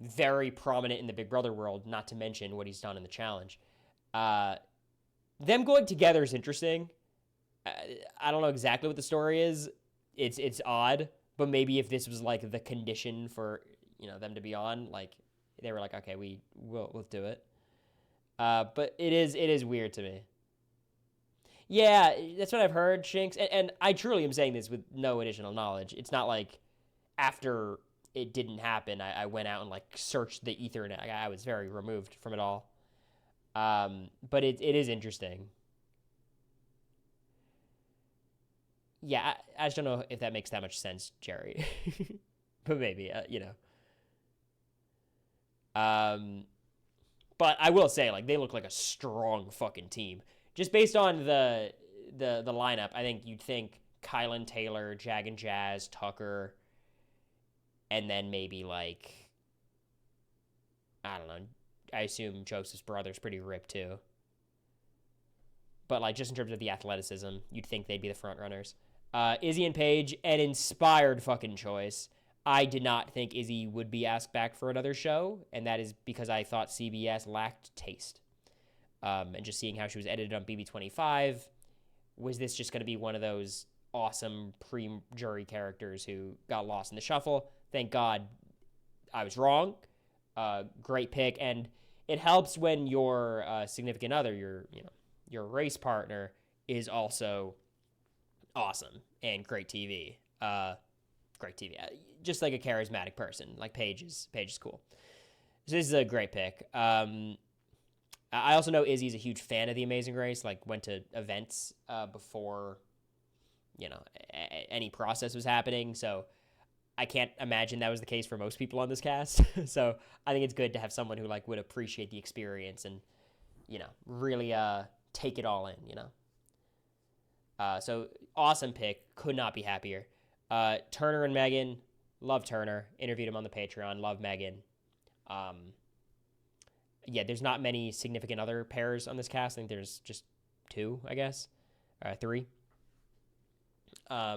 very prominent in the Big Brother world, not to mention what he's done in the challenge. Them going together is interesting. I don't know exactly what the story is. It's odd, but maybe if this was the condition for them to be on, they were okay, we'll do it. But it is weird to me. Yeah, that's what I've heard, Shinx, and I truly am saying this with no additional knowledge. It's not after it didn't happen, I went out and searched the Ethernet. I was very removed from it all. But it is interesting. Yeah, I just don't know if that makes that much sense, Jerry. But maybe, But I will say, they look like a strong fucking team. Just based on the lineup, I think you'd think Kylan Taylor, Jag and Jazz, Tucker, and then maybe I don't know. I assume Joseph's brother's pretty ripped too. But just in terms of the athleticism, you'd think they'd be the front runners. Izzy and Paige, an inspired fucking choice. I did not think Izzy would be asked back for another show, and that is because I thought CBS lacked taste. And just seeing how she was edited on BB25, was this just going to be one of those awesome pre-jury characters who got lost in the shuffle? Thank God I was wrong. Great pick, and it helps when your significant other, your race partner, is also awesome and great TV. Great TV. Just a charismatic person. Paige is cool. So this is a great pick. I also know Izzy's a huge fan of The Amazing Race. Went to events before, any process was happening. So I can't imagine that was the case for most people on this cast. So I think it's good to have someone who would appreciate the experience and, really take it all in. So awesome pick. Could not be happier. Turner and Megan, love Turner. Interviewed him on the Patreon. Love Megan. There's not many significant other pairs on this cast. I think there's just two, I guess, three. I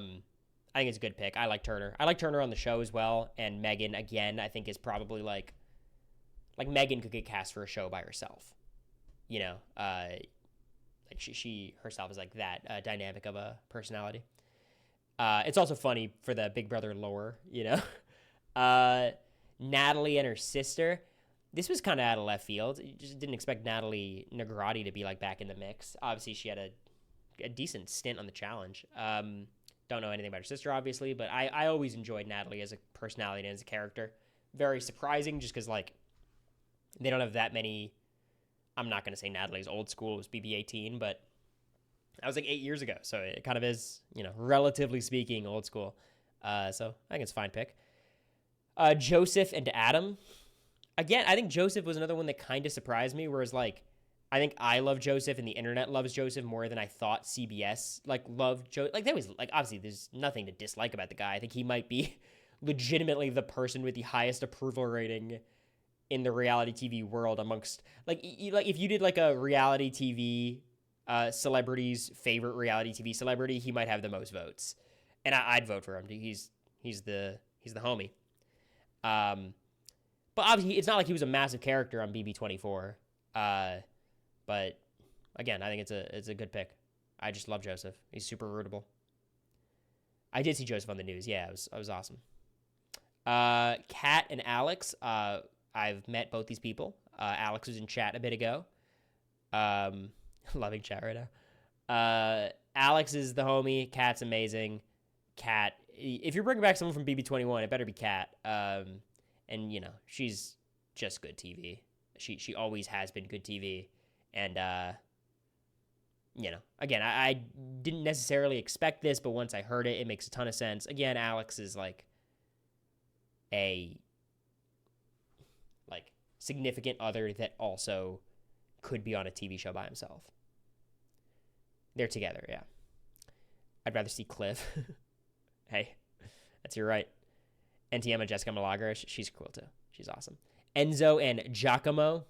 think it's a good pick. I like Turner. I like Turner on the show as well. And Megan, again, I think is probably Megan could get cast for a show by herself. She herself is that dynamic of a personality. It's also funny for the Big Brother lore, Natalie and her sister. This was kind of out of left field. You just didn't expect Natalie Negrati to be back in the mix. Obviously, she had a decent stint on the challenge. Don't know anything about her sister, obviously, but I always enjoyed Natalie as a personality and as a character. Very surprising, just because they don't have that many. I'm not going to say Natalie's old school. It was BB18, but that was 8 years ago, so it kind of is, relatively speaking, old school. So I think it's a fine pick. Joseph and Adam. Again, I think Joseph was another one that kind of surprised me, whereas, like, I think I love Joseph and the internet loves Joseph more than I thought CBS, like, loved Joseph. Like, there was, like, obviously there's nothing to dislike about the guy. I think he might be legitimately the person with the highest approval rating in the reality TV world amongst, like, like if you did, like, a reality TV celebrity's favorite reality TV celebrity, he might have the most votes. And I'd vote for him. He's the homie. But obviously, it's not like he was a massive character on BB24. But again, I think it's a good pick. I just love Joseph. He's super rootable. I did see Joseph on the news. Yeah, it was awesome. Kat and Alex. I've met both these people. Alex was in chat a bit ago. Loving chat right now. Alex is the homie. Kat's amazing. Kat, if you're bringing back someone from BB21, it better be Kat. And you know, she's just good TV. She always has been good TV. And you know, again, I didn't necessarily expect this, but once I heard it, it makes a ton of sense. Again, Alex is like a significant other that also could be on a TV show by himself. They're together, yeah. I'd rather see Cliff. Hey, that's your right. NTM and Jessica Malaga, she's cool too. She's awesome. Enzo and Giacomo.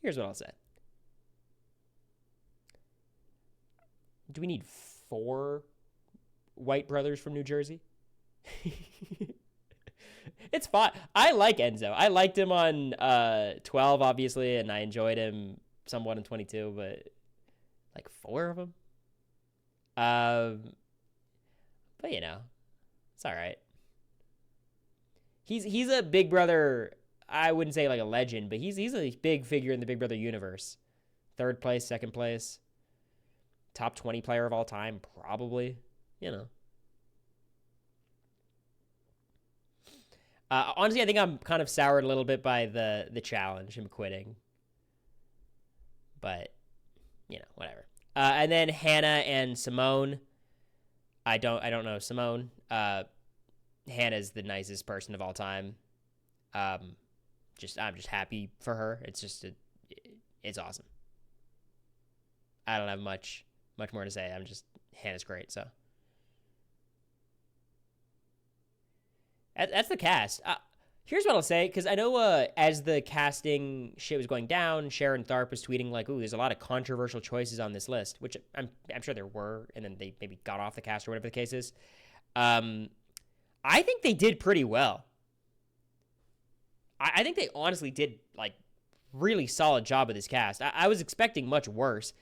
Here's what I'll say. Do we need 4 white brothers from New Jersey? It's fine. I like Enzo. I liked him on 12, obviously, and I enjoyed him somewhat in 22, but like 4 of them? But you know, it's all right. He's a Big Brother. I wouldn't say like a legend, but he's a big figure in the Big Brother universe. 3rd place, 2nd place, top 20 player of all time, probably. You know. Honestly, I think I'm kind of soured a little bit by the challenge, him quitting. But you know, whatever. And then Hannah and Simone. I don't know Simone. Hannah's the nicest person of all time. I'm just happy for her. It's awesome. I don't have much more to say. Hannah's great. So that's the cast. Here's what I'll say, because I know as the casting shit was going down, Sharon Tharp was tweeting like, "Ooh, there's a lot of controversial choices on this list," which I'm sure there were, and then they maybe got off the cast or whatever the case is. I think they did pretty well. I think they honestly did like really solid job with this cast. I was expecting much worse.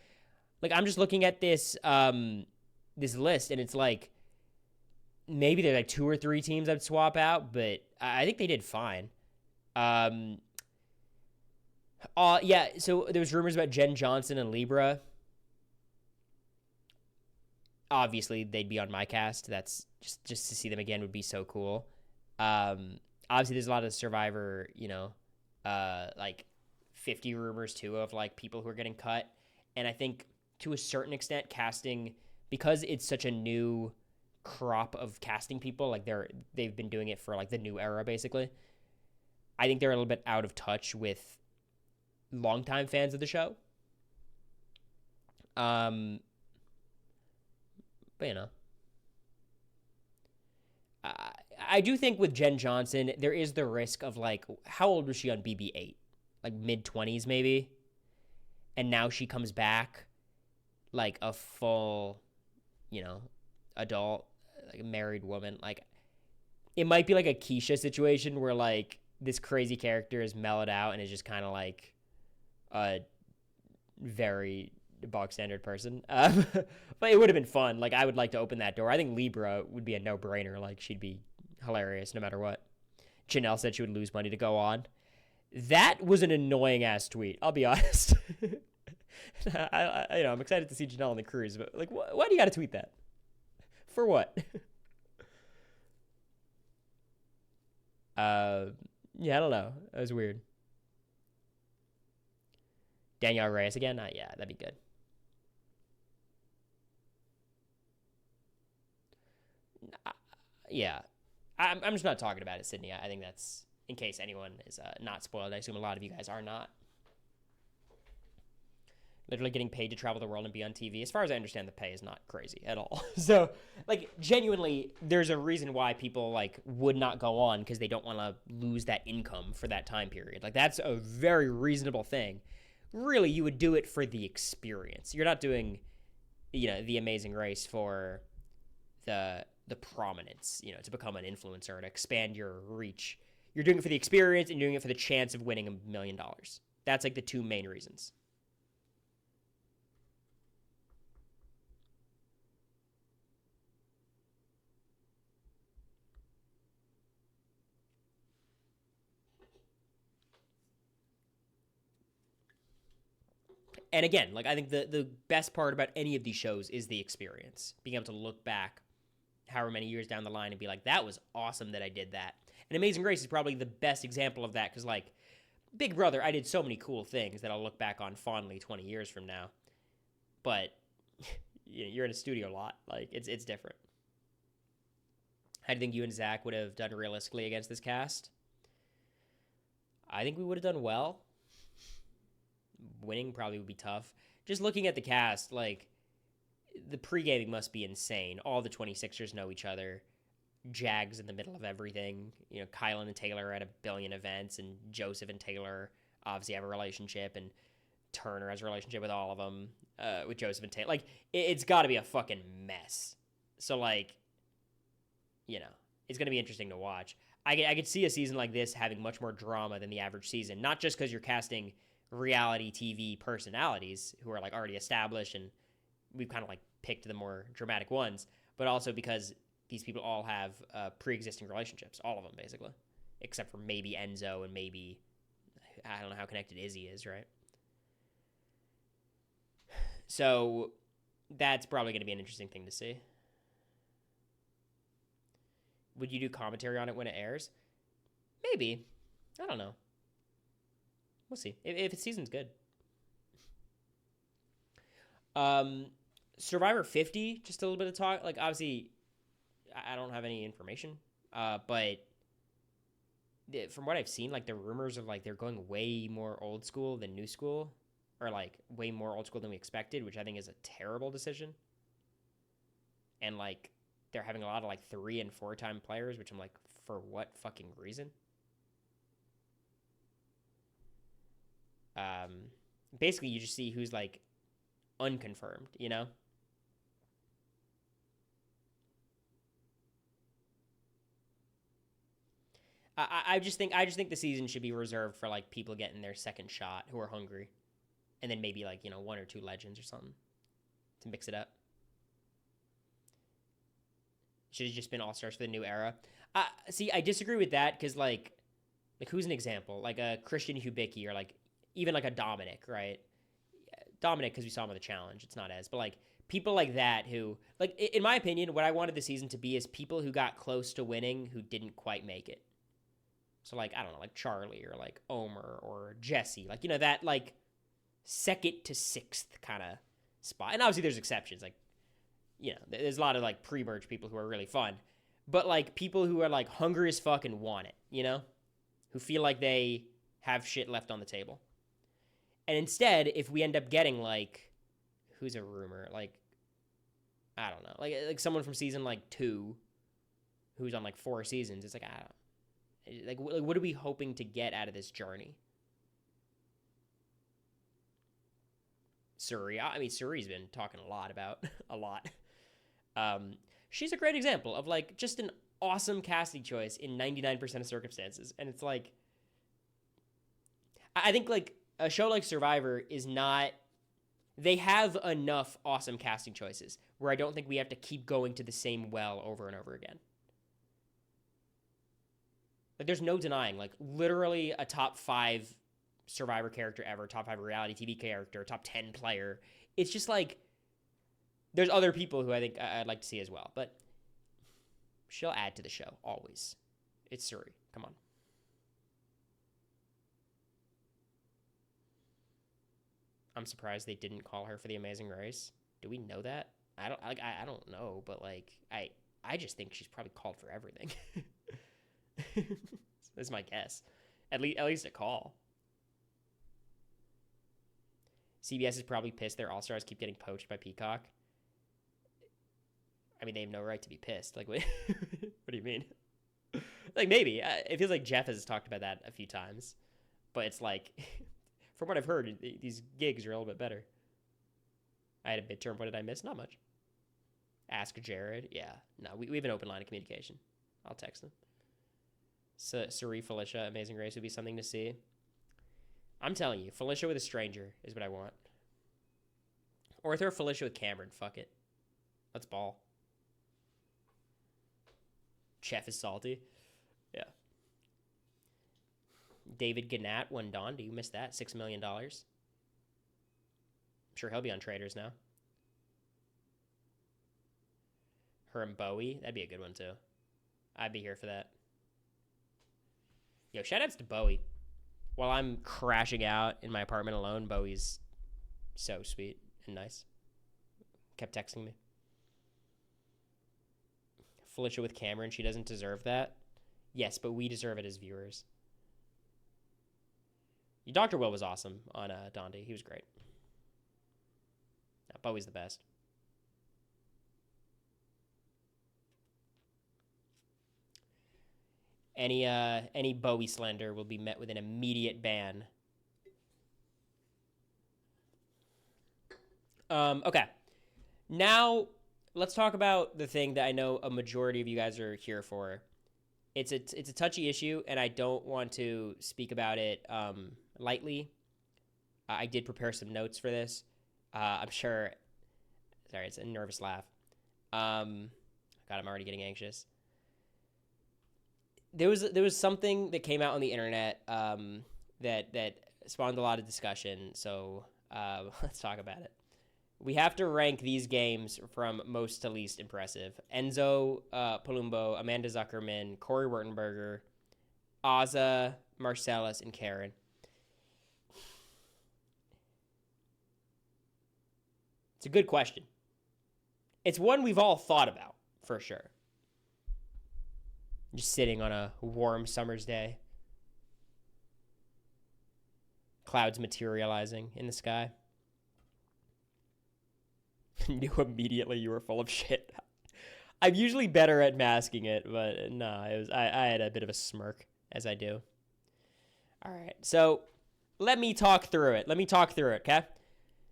Like, I'm just looking at this this list, and it's like maybe there's like 2 or 3 teams I'd swap out, but I think they did fine. Yeah, so there was rumors about Jen Johnson and Libra. Obviously, they'd be on my cast. That's just to see them again would be so cool. Obviously, there's a lot of Survivor, you know, like 50 rumors too of like people who are getting cut. And I think to a certain extent, casting, because it's such a new crop of casting people, like they've been doing it for like the new era basically. I think they're a little bit out of touch with longtime fans of the show. But you know, I do think with Jen Johnson, there is the risk of like, how old was she on BB8? Like mid-20s maybe? And now she comes back like a full, you know, adult, like a married woman. Like, it might be like a Keisha situation where like this crazy character is mellowed out and is just kind of like a very bog standard person. But it would have been fun. Like, I would like to open that door. I think Libra would be a no-brainer. Like, she'd be hilarious no matter what. Janelle said she would lose money to go on. That was an annoying ass tweet, I'll be honest. I'm excited to see Janelle on the cruise, but like, why do you got to tweet that? For what? Yeah, I don't know. That was weird. Danielle Reyes again? Yeah, that'd be good. Yeah, I'm just not talking about it, Sydney. I think that's in case anyone is not spoiled. I assume a lot of you guys are not. Literally getting paid to travel the world and be on TV. As far as I understand, the pay is not crazy at all. So, like, genuinely, there's a reason why people like would not go on because they don't want to lose that income for that time period. Like, that's a very reasonable thing. Really, you would do it for the experience. You're not doing, the Amazing Race for the prominence, to become an influencer and expand your reach. You're doing it for the experience and doing it for the chance of winning $1 million. That's like the two main reasons. And again, like I think the best part about any of these shows is the experience. Being able to look back however many years down the line and be like, that was awesome that I did that. And Amazing Grace is probably the best example of that because, like, Big Brother, I did so many cool things that I'll look back on fondly 20 years from now. But you're in a studio lot. Like, it's different. How do you think you and Zach would have done realistically against this cast? I think we would have done well. Winning probably would be tough. Just looking at the cast, like, the pre-gaming must be insane. All the 26ers know each other. Jag's in the middle of everything. Kylan and Taylor are at a billion events, and Joseph and Taylor obviously have a relationship, and Turner has a relationship with all of them, with Joseph and Taylor. Like, it's got to be a fucking mess. So, like, it's going to be interesting to watch. I could see a season like this having much more drama than the average season, not just because you're casting reality TV personalities who are, like, already established and we've kind of, like, picked the more dramatic ones, but also because these people all have pre-existing relationships, all of them, basically, except for maybe Enzo and maybe, I don't know how connected Izzy is, right? So that's probably going to be an interesting thing to see. Would you do commentary on it when it airs? Maybe. I don't know. We'll see. If the season's good. Survivor 50, just a little bit of talk. Like, obviously, I don't have any information, but from what I've seen, like, the rumors of, like, they're going way more old school than new school, or, like, way more old school than we expected, which I think is a terrible decision. And, like, they're having a lot of, like, 3- and 4-time players, which I'm like, for what fucking reason? Basically, you just see who's, like, unconfirmed, I just think the season should be reserved for, like, people getting their second shot who are hungry, and then maybe, like, 1 or 2 legends or something to mix it up. Should have just been all stars for the new era. See, I disagree with that because, like who's an example? Like a Christian Hubicki or, like, even, like, a Dominic, right? Dominic, because we saw him on the challenge, it's not as, but, like, people like that who, like, in my opinion, what I wanted the season to be is people who got close to winning who didn't quite make it. So, like, I don't know, like Charlie or, like, Omer or Jesse, like, that, like, 2nd to 6th kind of spot. And obviously there's exceptions, like, there's a lot of, like, pre-merge people who are really fun, but, like, people who are, like, hungry as fuck and want it, who feel like they have shit left on the table. And instead, if we end up getting, like, who's a rumor? Like, I don't know. Like someone from season, like, 2 who's on, like, 4 seasons. It's like, I don't know. Like, what are we hoping to get out of this journey? Suri. I mean, Suri's been talking a lot about a lot. She's a great example of, like, just an awesome casting choice in 99% of circumstances. And it's like, I think, like, a show like Survivor is not, they have enough awesome casting choices where I don't think we have to keep going to the same well over and over again. Like, there's no denying, like, literally a top 5 Survivor character ever, top 5 reality TV character, top 10 player. It's just like, there's other people who I think I'd like to see as well, but she'll add to the show, always. It's Suri. Come on. I'm surprised they didn't call her for the Amazing Race. Do we know that? I don't know, but, like, I I just think she's probably called for everything. That's my guess. At least a call. CBS is probably pissed their All-Stars keep getting poached by Peacock. I mean, they have no right to be pissed. Like, what, what do you mean? Like, maybe. It feels like Jeff has talked about that a few times. But it's like, from what I've heard, these gigs are a little bit better. I had a midterm. What did I miss? Not much. Ask Jared. Yeah. No, we have an open line of communication. I'll text them. Suri, Felicia, Amazing Race would be something to see. I'm telling you, Felicia with a stranger is what I want. Or throw Felicia with Cameron. Fuck it. Let's ball. Chef is salty. Yeah. David Gannat won Dondi. You missed that. $6 million. I'm sure he'll be on Traders now. Her and Bowie. That'd be a good one, too. I'd be here for that. Yo, shoutouts to Bowie. While I'm crashing out in my apartment alone, Bowie's so sweet and nice. Kept texting me. Felicia with Cameron, she doesn't deserve that. Yes, but we deserve it as viewers. Dr. Will was awesome on Dondi. He was great. No, Bowie's the best. Any Bowie slander will be met with an immediate ban. Okay. Now, let's talk about the thing that I know a majority of you guys are here for. It's a touchy issue, and I don't want to speak about it lightly. I did prepare some notes for this. I'm sure... Sorry, it's a nervous laugh. God, I'm already getting anxious. There was something that came out on the internet that spawned a lot of discussion, so let's talk about it. We have to rank these games from most to least impressive. Enzo Palumbo, Amanda Zuckerman, Cory Wurtenberger, Azza, Marcellus, and Karen. It's a good question. It's one we've all thought about, for sure. Just sitting on a warm summer's day. Clouds materializing in the sky. Knew immediately you were full of shit. I'm usually better at masking it, but no, I had a bit of a smirk, as I do. All right, so let me talk through it. Okay?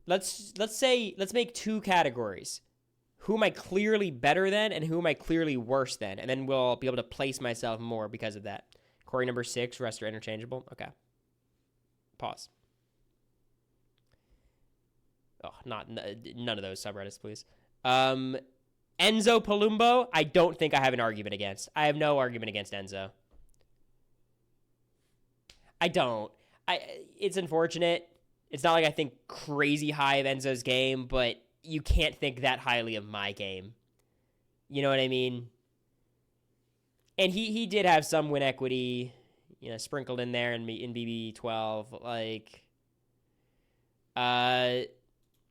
Let's make two categories. Who am I clearly better than, and who am I clearly worse than? And then we'll be able to place myself more because of that. Cory number 6, rest are interchangeable. Okay. Pause. Oh, none of those subreddits, please. Enzo Palumbo, I don't think I have an argument against. I have no argument against Enzo. I don't. It's unfortunate. It's not like I think crazy high of Enzo's game, but you can't think that highly of my game. You know what I mean? And he did have some win equity, sprinkled in there in BB12.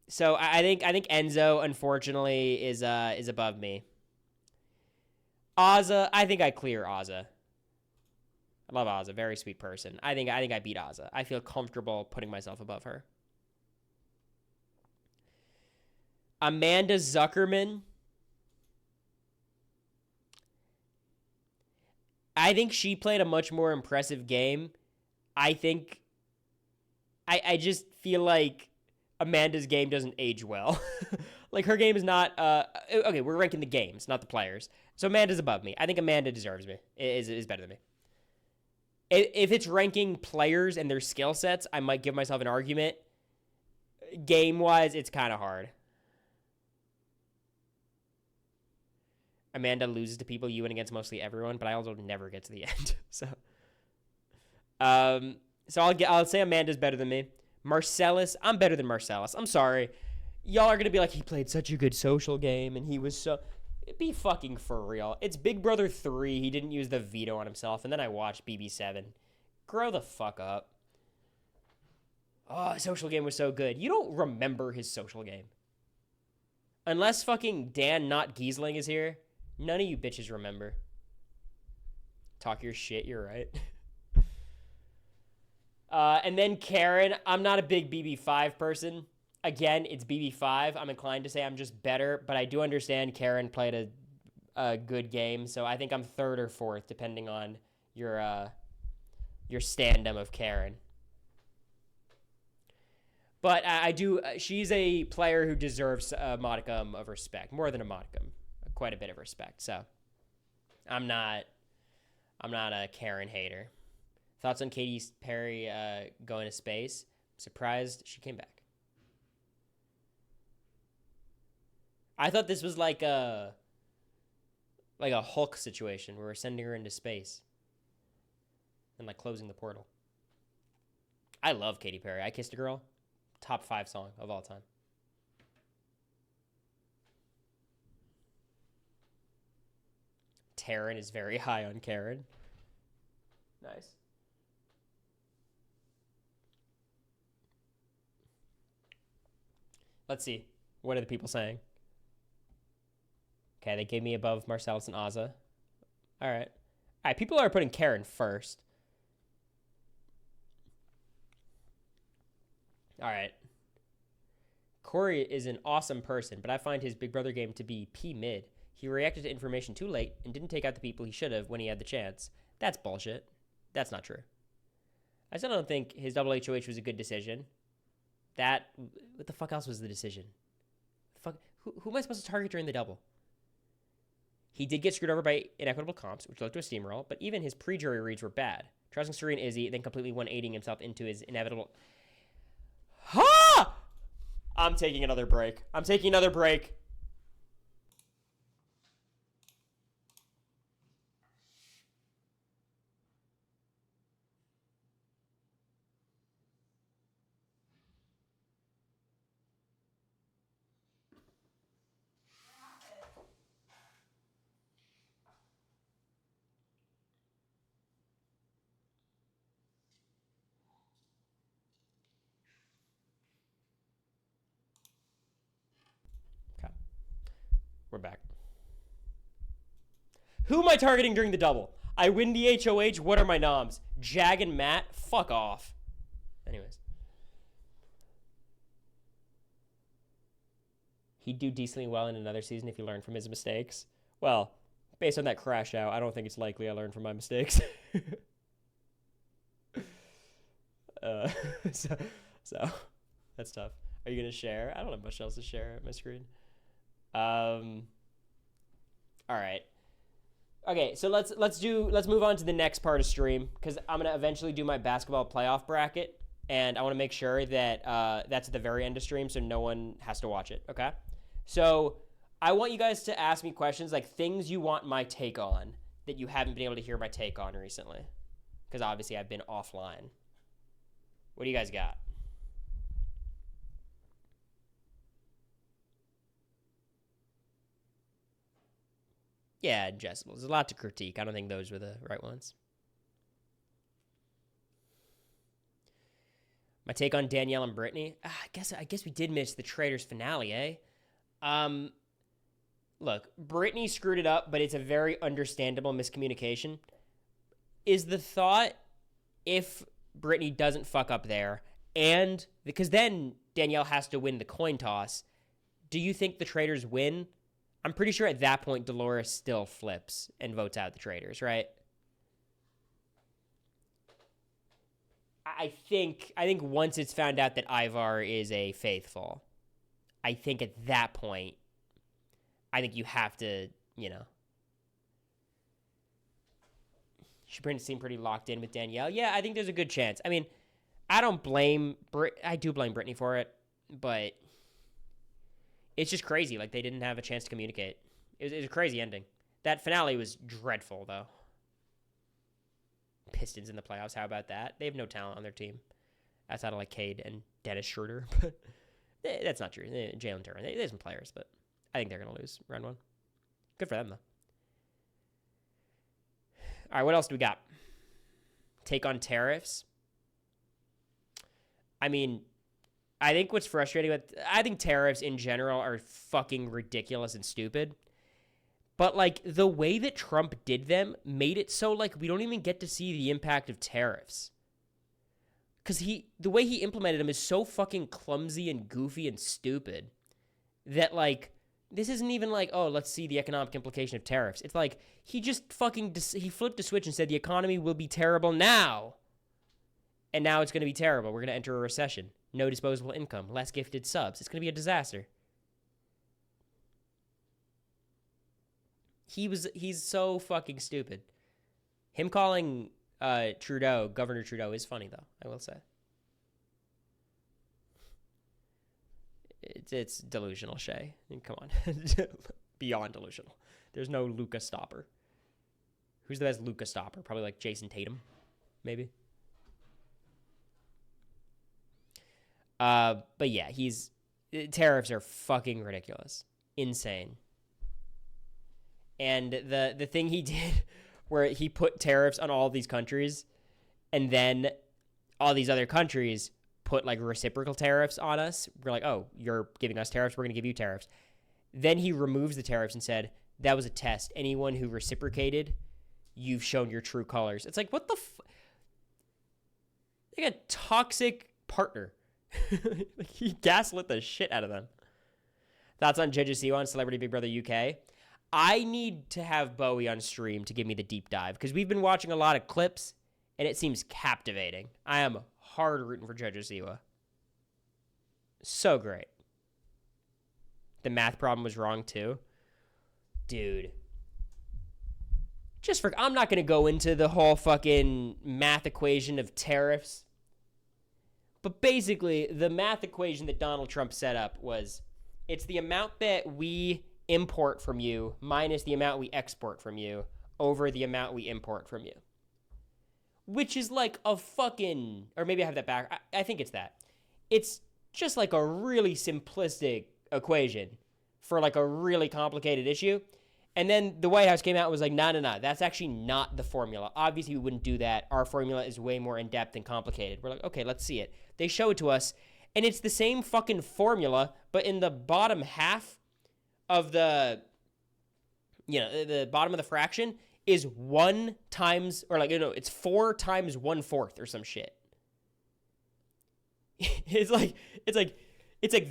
So I think Enzo, unfortunately, is above me. Azza, I think I clear Azza. I love Azza, very sweet person. I think I beat Azza. I feel comfortable putting myself above her. Amanda Zuckerman. I think she played a much more impressive game. I just feel like Amanda's game doesn't age well. Like, her game is not... okay, we're ranking the games, not the players. So Amanda's above me. I think Amanda deserves me. Is better than me. If it's ranking players and their skill sets, I might give myself an argument. Game-wise, it's kind of hard. Amanda loses to people you win against mostly everyone, but I also never get to the end. So I'll say Amanda's better than me. Marcellus, I'm better than Marcellus. I'm sorry. Y'all are going to be like, he played such a good social game, and he was so... Be fucking for real. It's Big Brother 3. He didn't use the veto on himself, and then I watched BB7. Grow the fuck up. Oh, social game was so good. You don't remember his social game. Unless fucking Dan Not Giesling is here. None of you bitches remember. Talk your shit, you're right. And then Karen, I'm not a big BB5 person. Again, it's BB5. I'm inclined to say I'm just better, but I do understand Karen played a good game, so I think I'm third or fourth, depending on your standum of Karen. But I do. She's a player who deserves a modicum of respect, more than a modicum, quite a bit of respect. So, I'm not a Karen hater. Thoughts on Katy Perry going to space? Surprised she came back. I thought this was like a Hulk situation where we're sending her into space and like closing the portal. I love Katy Perry. I Kissed a Girl. Top 5 song of all time. Taryn is very high on Karen. Nice. Let's see. What are the people saying? Okay, they gave me above Marcellus and Ozza. All right. All right, people are putting Karen first. All right. Cory is an awesome person, but I find his Big Brother game to be P-mid. He reacted to information too late and didn't take out the people he should have when he had the chance. That's bullshit. That's not true. I still don't think his double HOH was a good decision. What the fuck else was the decision? Who am I supposed to target during the double? He did get screwed over by inequitable comps, which led to a steamroll, but even his pre-jury reads were bad. Trusting Suri and Izzy, then completely 180ing himself into his inevitable... Ha! I'm taking another break. Okay. We're back. Who am I targeting during the double? I win the HOH. What are my noms? Jag and Matt? Fuck off. Anyways. He'd do decently well in another season if he learned from his mistakes. Well, based on that crash out, I don't think it's likely I learned from my mistakes. So that's tough. Are you gonna share? I don't have much else to share at my screen. All right. Okay, so let's move on to the next part of stream because I'm gonna eventually do my basketball playoff bracket, and I want to make sure that that's at the very end of stream, so no one has to watch it. Okay. So I want you guys to ask me questions like things you want my take on that you haven't been able to hear my take on recently, because obviously I've been offline. What do you guys got? Yeah, ingestibles. There's a lot to critique. I don't think those were the right ones. My take on Danielle and Brittany. I guess we did miss the Traitors finale, eh? Look, Brittany screwed it up, but it's a very understandable miscommunication. Is the thought if Brittany doesn't fuck up there, and because then Danielle has to win the coin toss, do you think the Traitors win? I'm pretty sure at that point Dolores still flips and votes out the Traitors, right? I think once it's found out that Ivar is a faithful, I think at that point, I think you have to, she seemed pretty locked in with Danielle. Yeah, I think there's a good chance. I mean, I do blame Brittany for it, but it's just crazy. Like, they didn't have a chance to communicate. It was a crazy ending. That finale was dreadful, though. Pistons in the playoffs. How about that? They have no talent on their team outside of, like, Cade and Dennis Schroeder. But that's not true. Jalen Turner. They have some players, but I think they're going to lose round one. Good for them, though. All right, what else do we got? Take on tariffs. I mean, I think what's frustrating I think tariffs in general are fucking ridiculous and stupid. But, like, the way that Trump did them made it so, like, we don't even get to see the impact of tariffs. Because the way he implemented them is so fucking clumsy and goofy and stupid that, like, this isn't even like, oh, let's see the economic implication of tariffs. It's like, he just fucking, he flipped a switch and said the economy will be terrible now. And now it's going to be terrible. We're going to enter a recession. No disposable income. Less gifted subs. It's going to be a disaster. He's so fucking stupid. Him calling Governor Trudeau is funny, though, I will say. It's delusional, Shay. I mean, come on. Beyond delusional. There's no Luca stopper. Who's the best Luca stopper? Probably like Jason Tatum, maybe. But yeah, tariffs are fucking ridiculous. Insane. And the thing he did where he put tariffs on all these countries and then all these other countries put like reciprocal tariffs on us. We're like, oh, you're giving us tariffs, we're going to give you tariffs. Then he removes the tariffs and said, that was a test. Anyone who reciprocated, you've shown your true colors. It's like, what the like a toxic partner. Like, he gaslit the shit out of them. Thoughts on Judges Siwa on Celebrity Big Brother UK? I need to have Bowie on stream to give me the deep dive because we've been watching a lot of clips and it seems captivating. I am hard rooting for Judges Siwa. So great. The math problem was wrong too. Dude. I'm not going to go into the whole fucking math equation of tariffs. But basically, the math equation that Donald Trump set up was, it's the amount that we import from you minus the amount we export from you over the amount we import from you. Which is like a fucking, or maybe I have that back. I think it's that. It's just like a really simplistic equation for like a really complicated issue. And then the White House came out and was like, no, that's actually not the formula. Obviously, we wouldn't do that. Our formula is way more in-depth and complicated. We're like, okay, let's see it. They show it to us, and it's the same fucking formula, but in the bottom half of the bottom of the fraction is 1 times, or like, it's 4 times 1/4 or some shit. It's like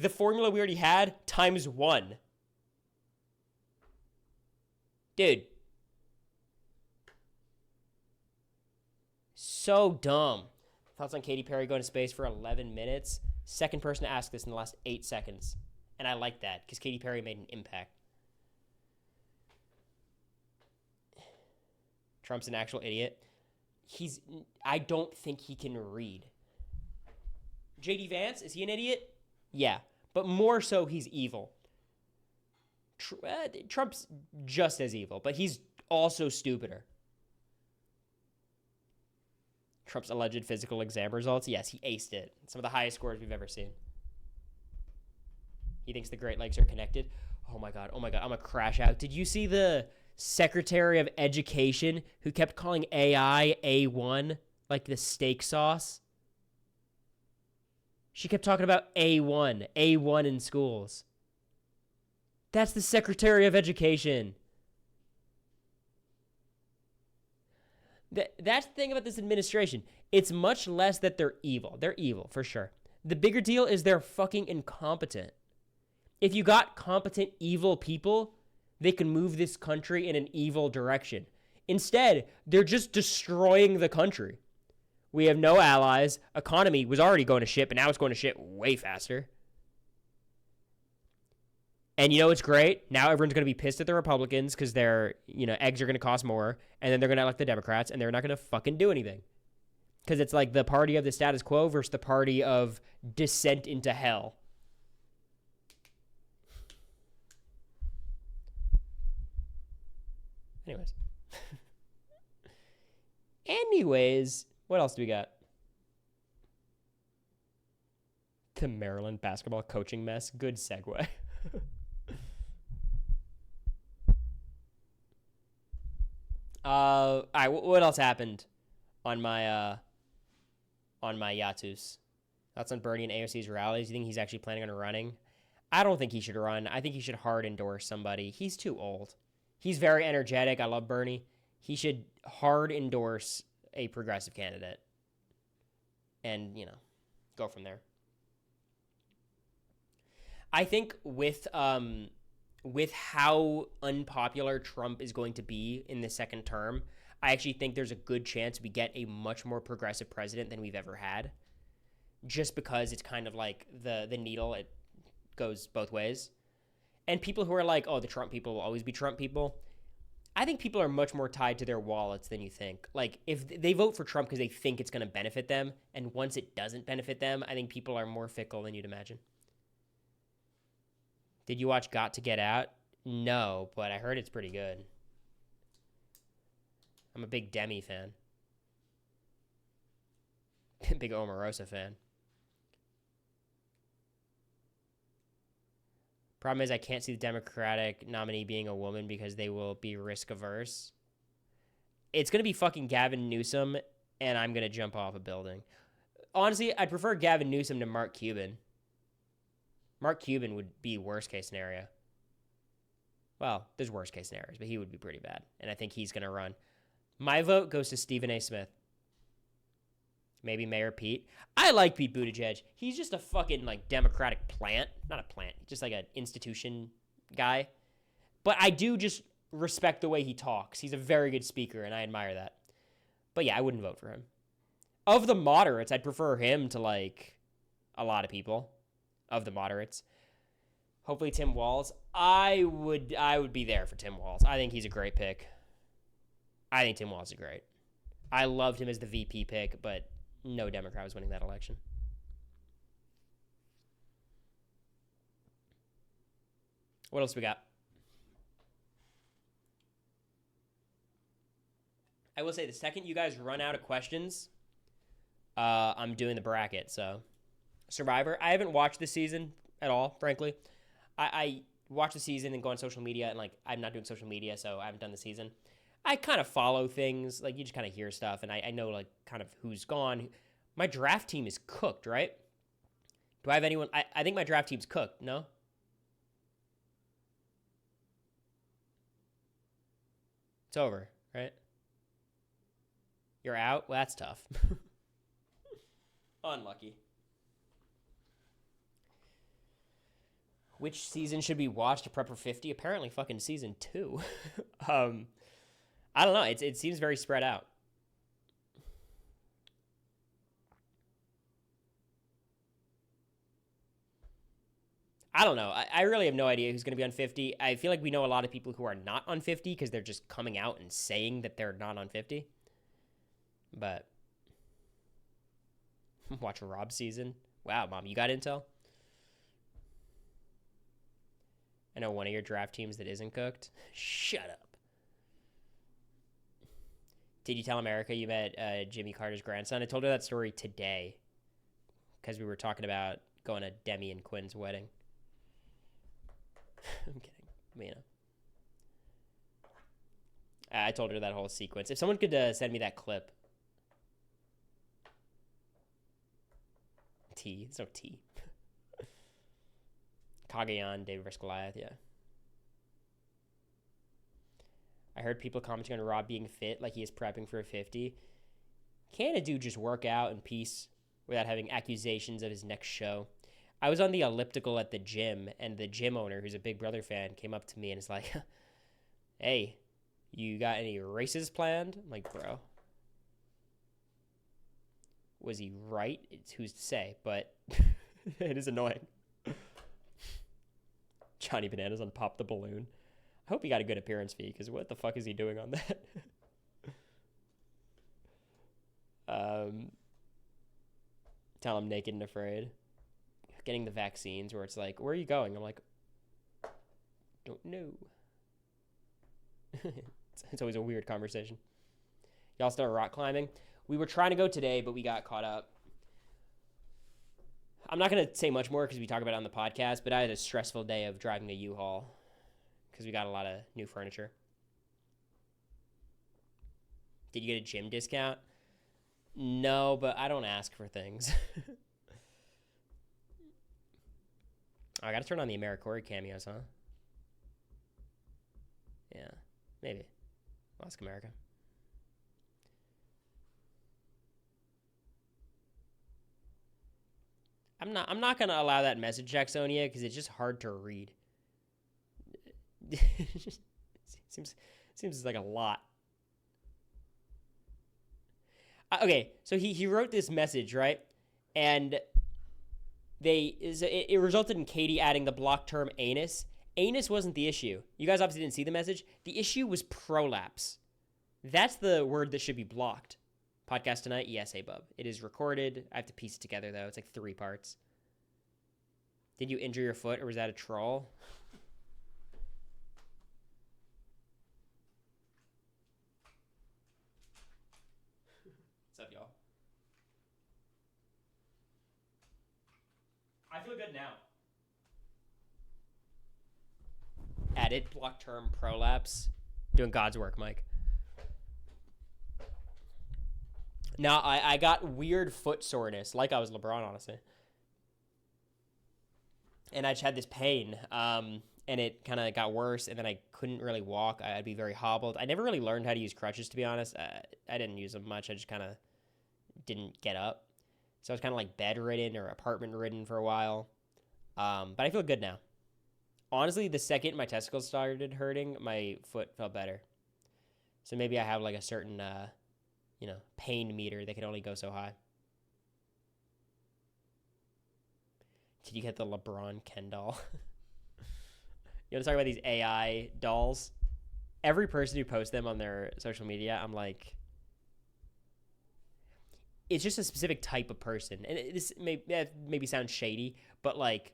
the formula we already had times 1. Dude. So dumb. Thoughts on Katy Perry going to space for 11 minutes? Second person to ask this in the last 8 seconds. And I like that, because Katy Perry made an impact. Trump's an actual idiot. I don't think he can read. JD Vance, is he an idiot? Yeah. But more so, he's evil. Trump's just as evil, but he's also stupider. Trump's alleged physical exam results, yes, he aced it. Some of the highest scores we've ever seen. He thinks the Great Lakes are connected. Oh my god, I'm gonna crash out. Did you see the Secretary of Education who kept calling AI A1, like the steak sauce? She kept talking about A1 in schools. That's the Secretary of Education. That's the thing about this administration. It's much less that they're evil. They're evil, for sure. The bigger deal is they're fucking incompetent. If you got competent, evil people, they can move this country in an evil direction. Instead, they're just destroying the country. We have no allies. Economy was already going to shit, but now it's going to shit way faster. And you know what's great? Now everyone's going to be pissed at the Republicans because their, eggs are going to cost more. And then they're going to elect the Democrats and they're not going to fucking do anything. Because it's like the party of the status quo versus the party of descent into hell. Anyways, what else do we got? The Maryland basketball coaching mess. Good segue. All right, what else happened on my Yatus? Thoughts on Bernie and AOC's rallies? You think he's actually planning on running? I don't think he should run. I think he should hard endorse somebody. He's too old. He's very energetic. I love Bernie. He should hard endorse a progressive candidate and, go from there. I think with how unpopular Trump is going to be in the second term, I actually think there's a good chance we get a much more progressive president than we've ever had. Just because it's kind of like the needle, it goes both ways. And people who are like, oh, the Trump people will always be Trump people. I think people are much more tied to their wallets than you think. Like, if they vote for Trump because they think it's going to benefit them, and once it doesn't benefit them, I think people are more fickle than you'd imagine. Did you watch Got to Get Out? No, but I heard it's pretty good. I'm a big Demi fan. Big Omarosa fan. Problem is, I can't see the Democratic nominee being a woman because they will be risk averse. It's going to be fucking Gavin Newsom, and I'm going to jump off a building. Honestly, I'd prefer Gavin Newsom to Mark Cuban. Mark Cuban would be worst case scenario. Well, there's worst case scenarios, but he would be pretty bad, and I think he's going to run. My vote goes to Stephen A. Smith. Maybe Mayor Pete. I like Pete Buttigieg. He's just a fucking, Democratic plant. Not a plant. Just like an institution guy. But I do just respect the way he talks. He's a very good speaker, and I admire that. But yeah, I wouldn't vote for him. Of the moderates, I'd prefer him to, a lot of people. Of the moderates. Hopefully Tim Walz. I would be there for Tim Walz. I think he's a great pick. I think Tim Walz is great. I loved him as the VP pick, but no Democrat was winning that election. What else we got? I will say, the second you guys run out of questions, I'm doing the bracket. So, Survivor. I haven't watched this season at all, frankly. I watch the season and go on social media, and I'm not doing social media, so I haven't done the season. I kind of follow things, you just kind of hear stuff, and I know kind of who's gone. My draft team is cooked, right? Do I have anyone? I think my draft team's cooked. No. It's over, right? You're out? Well, that's tough. Unlucky. Which season should we watch to prep for 50? Apparently fucking season 2. I don't know. It seems very spread out. I don't know. I really have no idea who's going to be on 50. I feel like we know a lot of people who are not on 50 because they're just coming out and saying that they're not on 50. But watch a Rob season. Wow, Mom, you got intel? I know one of your draft teams that isn't cooked. Shut up. Did you tell America you met Jimmy Carter's grandson? I told her that story today because we were talking about going to Demi and Quinn's wedding. I'm kidding. I told her that whole sequence. If someone could send me that clip. T. It's no T. Kagayan, David vs. Goliath, yeah. I heard people commenting on Rob being fit, like he is prepping for a 50. Can a dude just work out in peace without having accusations of his next show? I was on the elliptical at the gym, and the gym owner, who's a Big Brother fan, came up to me and is like, hey, you got any races planned? I'm like, bro. Was he right? It's who's to say, but it is annoying. Johnny Bananas on Pop the Balloon. I hope he got a good appearance fee, because what the fuck is he doing on that? Tell him Naked and Afraid. Getting the vaccines where it's like, where are you going? I'm like, don't know. It's always a weird conversation. Y'all start rock climbing? We were trying to go today, but we got caught up. I'm not going to say much more because we talk about it on the podcast, but I had a stressful day of driving a U-Haul because we got a lot of new furniture. Did you get a gym discount? No, but I don't ask for things. I got to turn on the Cory cameos, huh? Yeah. Maybe. I'll ask America. I'm not gonna allow that message, Jacksonia, because it's just hard to read. seems like a lot. Okay, so he wrote this message, right? And it resulted in Katie adding the block term anus. Anus wasn't the issue. You guys obviously didn't see the message. The issue was prolapse. That's the word that should be blocked. Podcast tonight? Yes, hey, bub. It is recorded. I have to piece it together, though. It's like 3 parts. Did you injure your foot, or was that a troll? What's up, y'all? I feel good now. Added block term prolapse. Doing God's work, Mike. Now, I got weird foot soreness, like I was LeBron, honestly. And I just had this pain, and it kind of got worse, and then I couldn't really walk. I'd be very hobbled. I never really learned how to use crutches, to be honest. I didn't use them much. I just kind of didn't get up. So I was kind of like bedridden or apartment-ridden for a while. But I feel good now. Honestly, the second my testicles started hurting, my foot felt better. So maybe I have like a certain, pain meter that can only go so high. Did you get the LeBron Ken doll? You want to talk about these AI dolls? Every person who posts them on their social media, I'm like, it's just a specific type of person. And this maybe sounds shady, but like,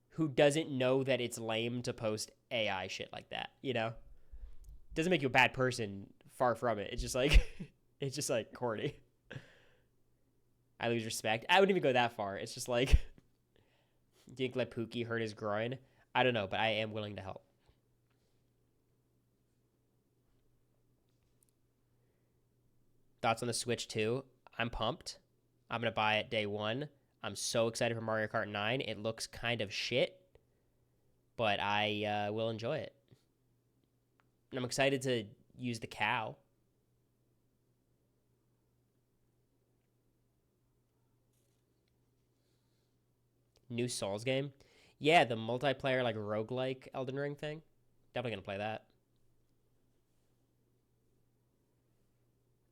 who doesn't know that it's lame to post AI shit like that, you know? Doesn't make you a bad person, far from it. It's just like corny. I lose respect. I wouldn't even go that far. It's just like, do you think let Pookie hurt his groin? I don't know, but I am willing to help. Thoughts on the Switch 2? I'm pumped. I'm going to buy it day 1. I'm so excited for Mario Kart 9. It looks kind of shit, but I will enjoy it. And I'm excited to use the cow. New Souls game? Yeah, the multiplayer, like, roguelike Elden Ring thing. Definitely going to play that.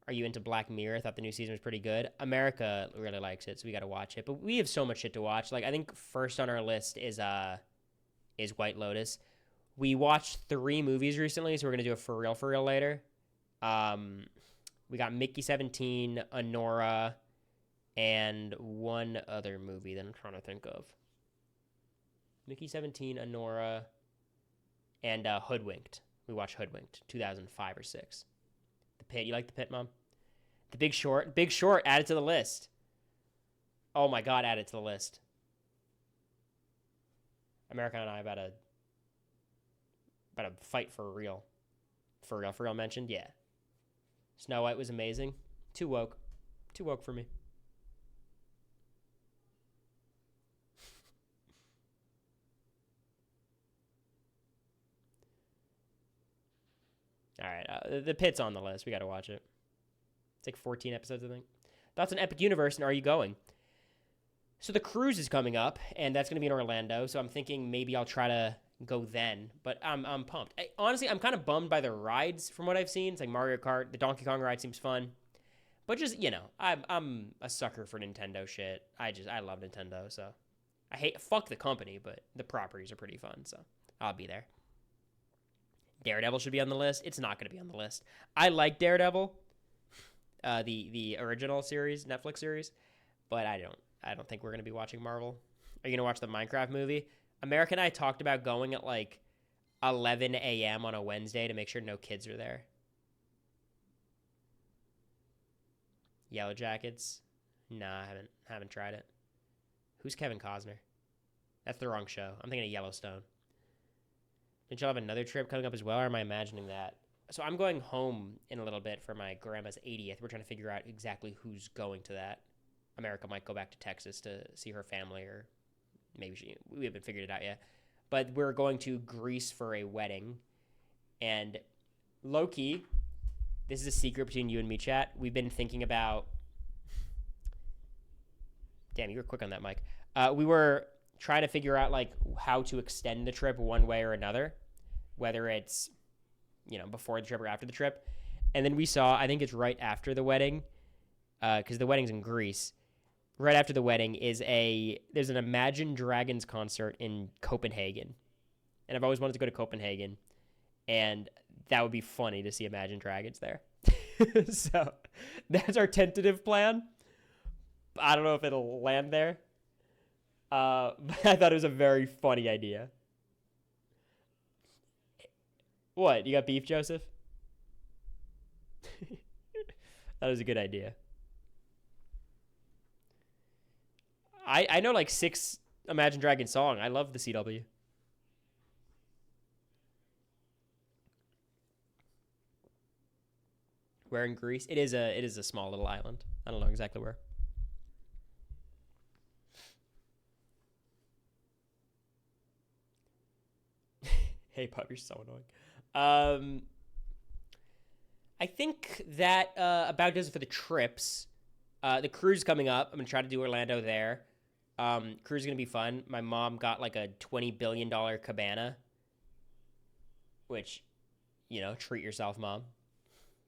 Are you into Black Mirror? I thought the new season was pretty good. America really likes it, so we got to watch it. But we have so much shit to watch. Like, I think first on our list is White Lotus. We watched 3 movies recently, so we're gonna do a for real later. We got Mickey 17, Anora, and one other movie that I'm trying to think of. Mickey 17, Anora, and Hoodwinked. We watched Hoodwinked, 2005 or 6. The Pit. You like The Pit, Mom? The Big Short. Big Short. Add it to the list. Oh my God, add it to the list. America and I about to fight for real. For real mentioned? Yeah. Snow White was amazing. Too woke. Too woke for me. All right, the Pit's on the list. We got to watch it. It's like 14 episodes, I think. Thoughts on Epic Universe, and are you going? So the cruise is coming up, and that's going to be in Orlando. So I'm thinking maybe I'll try to go then. But I'm pumped. Honestly, I'm kind of bummed by the rides from what I've seen. It's like Mario Kart. The Donkey Kong ride seems fun. But just, I'm a sucker for Nintendo shit. I love Nintendo, so fuck the company, but the properties are pretty fun, so I'll be there. Daredevil should be on the list. It's not going to be on the list. I like Daredevil, the original series, Netflix series, but I don't think we're going to be watching Marvel. Are you going to watch the Minecraft movie? America and I talked about going at like 11 a.m. on a Wednesday to make sure no kids are there. Yellow Jackets? Nah, I haven't tried it. Who's Kevin Costner? That's the wrong show. I'm thinking of Yellowstone. Didn't y'all have another trip coming up as well, or am I imagining that? So I'm going home in a little bit for my grandma's 80th. We're trying to figure out exactly who's going to that. America might go back to Texas to see her family, or maybe we haven't figured it out yet. But we're going to Greece for a wedding, and low key, this is a secret between you and me, chat. We've been thinking about. Damn, you were quick on that, Mike. We were trying to figure out like how to extend the trip one way or another, whether it's, before the trip or after the trip. And then we saw, I think it's right after the wedding, because the wedding's in Greece. Right after the wedding there's an Imagine Dragons concert in Copenhagen. And I've always wanted to go to Copenhagen. And that would be funny to see Imagine Dragons there. So that's our tentative plan. I don't know if it'll land there. But I thought it was a very funny idea. What? You got beef, Joseph? That was a good idea. I know like 6 Imagine Dragons song. I love the CW. Where in Greece? It is a small little island. I don't know exactly where. Hey, pup, you're so annoying. I think that about does it for the trips. The cruise coming up. I'm going to try to do Orlando there. Cruise is going to be fun. My mom got like a $20 billion cabana, which, treat yourself, Mom.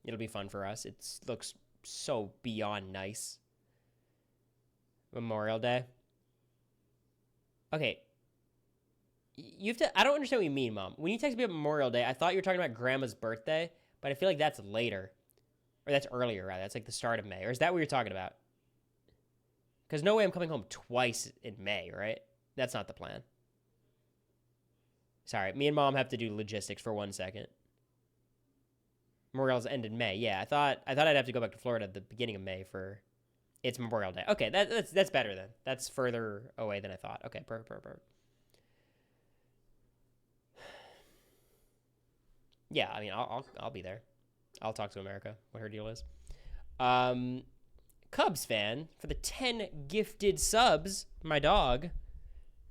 It'll be fun for us. It looks so beyond nice. Memorial Day. Okay. I don't understand what you mean, Mom. When you text me about Memorial Day, I thought you were talking about Grandma's birthday, but I feel like that's later. Or that's earlier, rather. That's like the start of May. Or is that what you're talking about? Because no way I'm coming home twice in May, right? That's not the plan. Sorry, me and Mom have to do logistics for 1 second. Memorial's end in May. Yeah, I thought I'd have to go back to Florida at the beginning of May for it's Memorial Day. Okay, that's better then. That's further away than I thought. Okay, perfect. Yeah, I mean, I'll be there. I'll talk to America, what her deal is. Cubs fan, for the 10 gifted subs, my dog.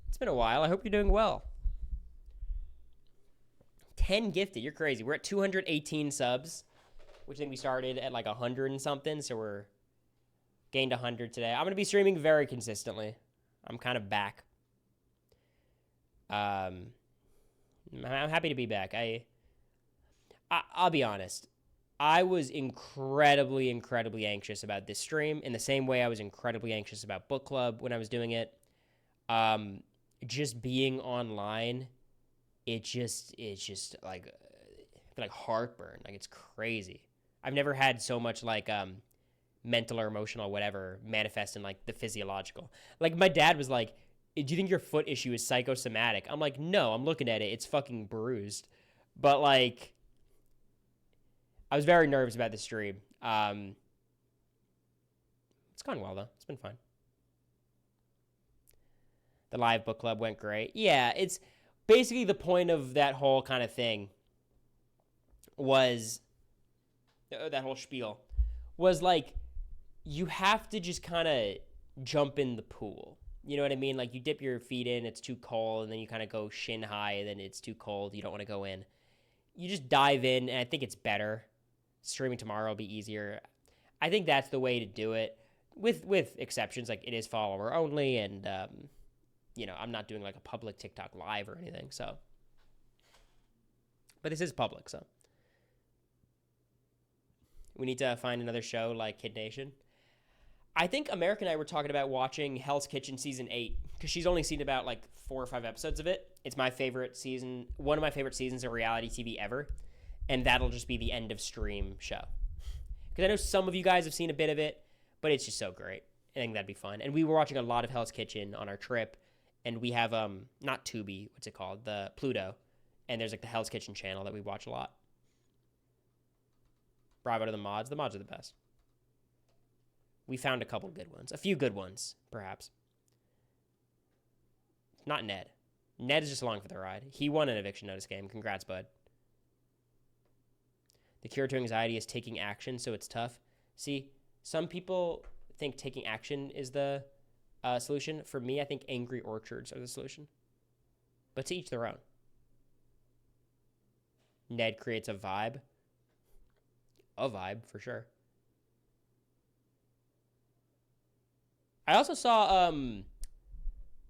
It's been a while. I hope you're doing well. 10 gifted. You're crazy. We're at 218 subs, which I think we started at like 100 and something, so we're gained 100 today. I'm going to be streaming very consistently. I'm kind of back. I'm happy to be back. I'll be honest. I was incredibly anxious about this stream in the same way I was incredibly anxious about book club when I was doing it. Just being online, it's just like heartburn. Like, it's crazy. I've never had so much like mental or emotional whatever manifest in like the physiological. Like, my dad was like, do you think your foot issue is psychosomatic? I'm like, no, I'm looking at it. It's fucking bruised. But like, I was very nervous about this stream. It's gone well, though. It's been fun. The live book club went great. Yeah, it's basically the point of that whole kind of thing was, that whole spiel, was like, you have to just kind of jump in the pool. You know what I mean? Like, you dip your feet in, it's too cold, and then you kind of go shin high, and then it's too cold, you don't want to go in. You just dive in, and I think it's better. Streaming tomorrow will be easier. I think that's the way to do it, with exceptions. Like, it is follower only, and I'm not doing like a public TikTok live or anything. So, but this is public, so we need to find another show like Kid Nation. I think America and I were talking about watching Hell's Kitchen season 8 because she's only seen about like 4 or 5 episodes of it. It's my favorite season, one of my favorite seasons of reality TV ever. And that'll just be the end of stream show. Because I know some of you guys have seen a bit of it, but it's just so great. I think that'd be fun. And we were watching a lot of Hell's Kitchen on our trip. And we have, not Tubi, what's it called? The Pluto. And there's like the Hell's Kitchen channel that we watch a lot. Bravo to the mods. The mods are the best. We found a couple good ones. A few good ones, perhaps. Not Ned. Ned is just along for the ride. He won an eviction notice game. Congrats, bud. The cure to anxiety is taking action, so it's tough. See, some people think taking action is the solution. For me, I think angry orchards are the solution. But to each their own. Ned creates a vibe. a vibe for sure. I also saw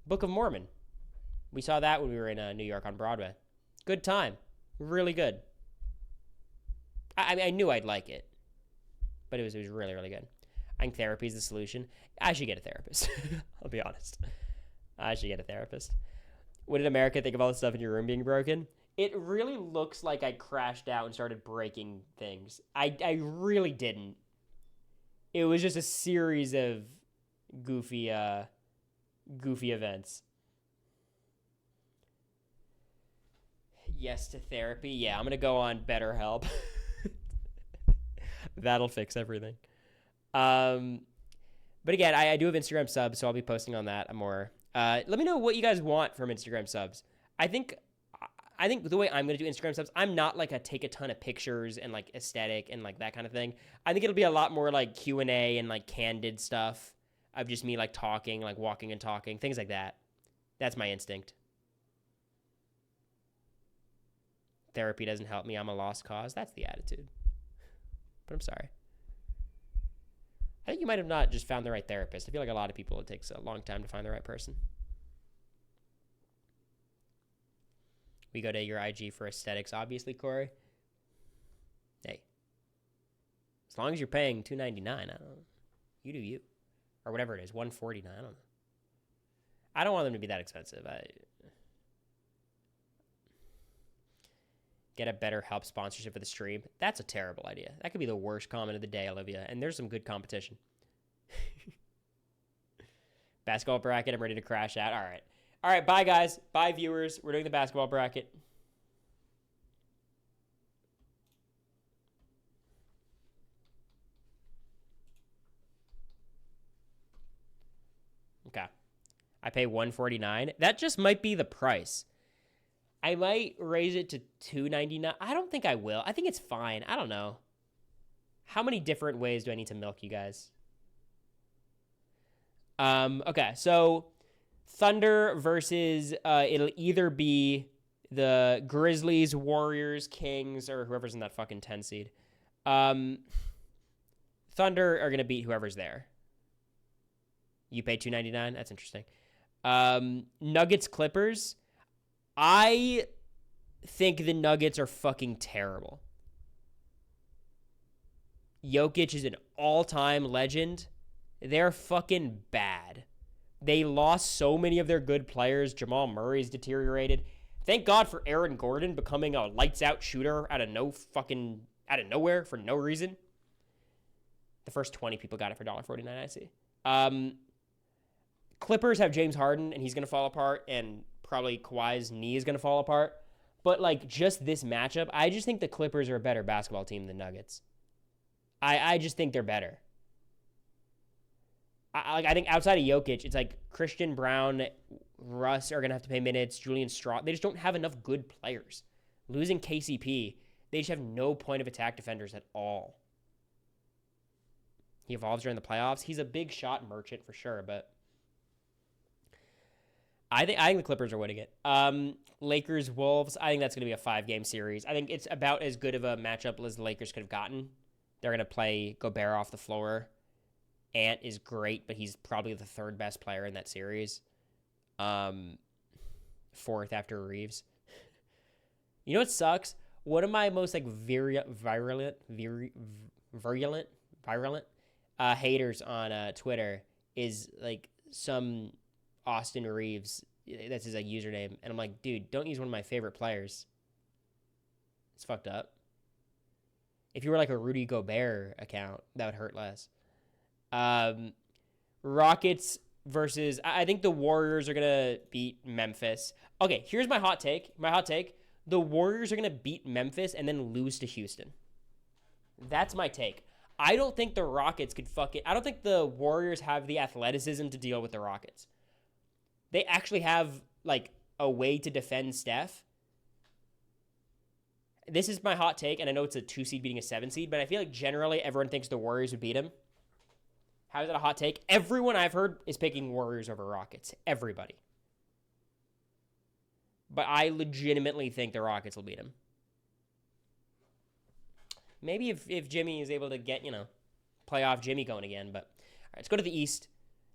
Book of Mormon. We saw that when we were in New York on Broadway. Good time. Really good. I knew I'd like it, but it was really, really good. I think therapy is the solution. I should get a therapist. I'll be honest. I should get a therapist. What did America think of all the stuff in your room being broken? It really looks like I crashed out and started breaking things. I really didn't. It was just a series of goofy events. Yes to therapy. Yeah, I'm going to go on BetterHelp. That'll fix everything. But again, I do have Instagram subs, so I'll be posting on that more. Let me know what you guys want from Instagram subs. I think the way I'm going to do Instagram subs, I'm not like a take a ton of pictures and like aesthetic and like that kind of thing. I think it'll be a lot more like Q&A and like candid stuff of just me like talking, like walking and talking, things like that. That's my instinct. Therapy doesn't help me. I'm a lost cause. That's the attitude. But I'm sorry. I think you might have not just found the right therapist. I feel like a lot of people, it takes a long time to find the right person. We go to your IG for aesthetics, obviously, Cory. Hey. As long as you're paying $2.99, I don't know. You do you. Or whatever it is, $149, I don't know. I don't want them to be that expensive. Get a BetterHelp sponsorship for the stream. That's a terrible idea. That could be the worst comment of the day, Olivia. And there's some good competition. Basketball bracket. I'm ready to crash out. All right. All right. Bye, guys. Bye, viewers. We're doing the basketball bracket. Okay. I pay $149. That just might be the price. I might raise it to $2.99. I don't think I will. I think it's fine. I don't know. How many different ways do I need to milk you guys? Okay, so Thunder versus it'll either be the Grizzlies, Warriors, Kings, or whoever's in that fucking 10 seed. Thunder are gonna beat whoever's there. You pay $2.99? That's interesting. Nuggets, Clippers. I think the Nuggets are fucking terrible. Jokic is an all-time legend. They're fucking bad. They lost so many of their good players. Jamal Murray's deteriorated. Thank God for Aaron Gordon becoming a lights-out shooter out of nowhere for no reason. The first 20 people got it for $1.49, I see. Clippers have James Harden, and he's going to fall apart, and probably Kawhi's knee is going to fall apart. But, like, just this matchup, I just think the Clippers are a better basketball team than Nuggets. I just think they're better. I think outside of Jokic, it's like Christian Brown, Russ are going to have to pay minutes, Julian Straw. They just don't have enough good players. Losing KCP, they just have no point of attack defenders at all. He evolves during the playoffs. He's a big shot merchant for sure, but I think the Clippers are winning it. Lakers, Wolves, I think that's going to be a 5-game series. I think it's about as good of a matchup as the Lakers could have gotten. They're going to play Gobert off the floor. Ant is great, but he's probably the third best player in that series. Fourth after Reeves. You know what sucks? One of my most like virulent haters on Twitter is like some Austin Reeves. That's his like username, and I'm like, dude, don't use one of my favorite players. It's fucked up. If you were like a Rudy Gobert account, that would hurt less. Rockets versus, I think the Warriors are going to beat Memphis. Okay, here's my hot take. The Warriors are going to beat Memphis and then lose to Houston. That's my take. I don't think the Rockets could I don't think the Warriors have the athleticism to deal with the Rockets. They actually have like a way to defend Steph. This is my hot take, and I know it's a 2 seed beating a 7 seed, but I feel like generally everyone thinks the Warriors would beat him. How is that a hot take? Everyone I've heard is picking Warriors over Rockets. Everybody. But I legitimately think the Rockets will beat him. Maybe if Jimmy is able to get, playoff Jimmy going again. But all right, let's go to the East.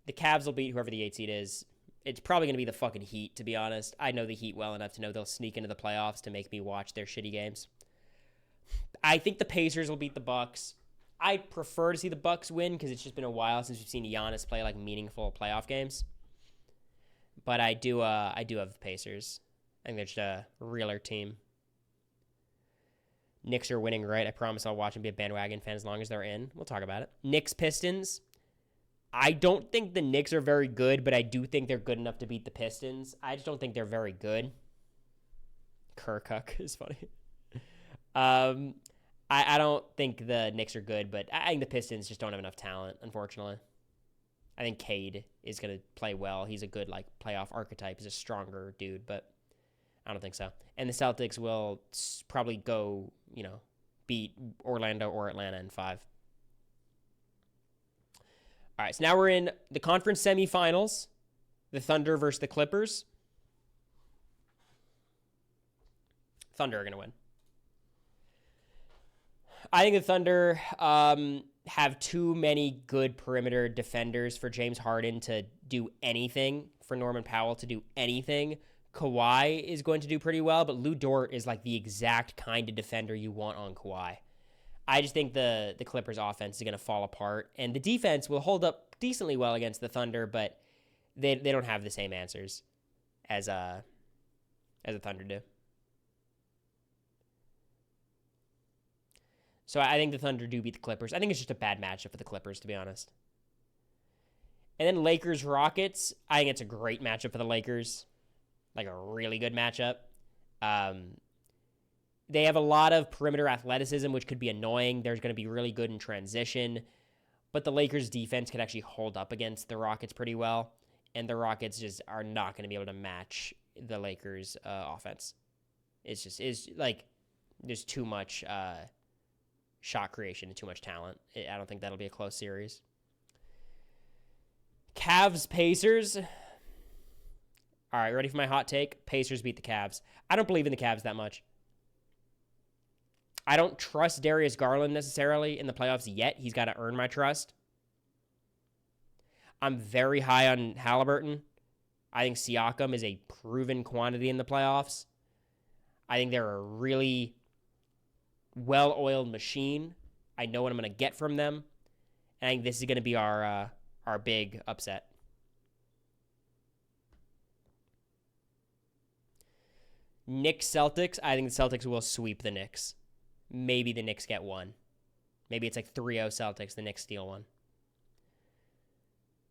The Cavs will beat whoever the 8 seed is. It's probably going to be the fucking Heat, to be honest. I know the Heat well enough to know they'll sneak into the playoffs to make me watch their shitty games. I think the Pacers will beat the Bucks. I prefer to see the Bucks win because it's just been a while since we've seen Giannis play like meaningful playoff games. But I do have the Pacers. I think they're just a realer team. Knicks are winning, right? I promise I'll watch and be a bandwagon fan as long as they're in. We'll talk about it. Knicks, Pistons. I don't think the Knicks are very good, but I do think they're good enough to beat the Pistons. I just don't think they're very good. Kirkuk is funny. I don't think the Knicks are good, but I think the Pistons just don't have enough talent, unfortunately. I think Cade is going to play well. He's a good playoff archetype. He's a stronger dude, but I don't think so. And the Celtics will probably go, beat Orlando or Atlanta in 5. All right, so now we're in the conference semifinals. The Thunder versus the Clippers. Thunder are going to win. I think the Thunder have too many good perimeter defenders for James Harden to do anything, for Norman Powell to do anything. Kawhi is going to do pretty well, but Lou Dort is the exact kind of defender you want on Kawhi. I just think the Clippers offense is going to fall apart, and the defense will hold up decently well against the Thunder, but they don't have the same answers as the Thunder do. So I think the Thunder do beat the Clippers. I think it's just a bad matchup for the Clippers, to be honest. And then Lakers-Rockets. I think it's a great matchup for the Lakers. A really good matchup. They have a lot of perimeter athleticism, which could be annoying. They're going to be really good in transition. But the Lakers' defense could actually hold up against the Rockets pretty well. And the Rockets just are not going to be able to match the Lakers' offense. There's too much shot creation and too much talent. I don't think that'll be a close series. Cavs, Pacers. All right, ready for my hot take? Pacers beat the Cavs. I don't believe in the Cavs that much. I don't trust Darius Garland necessarily in the playoffs yet. He's got to earn my trust. I'm very high on Halliburton. I think Siakam is a proven quantity in the playoffs. I think they're a really well-oiled machine. I know what I'm going to get from them. And I think this is going to be our big upset. Knicks Celtics. I think the Celtics will sweep the Knicks. Maybe the Knicks get one. Maybe it's 3-0 Celtics. The Knicks steal one.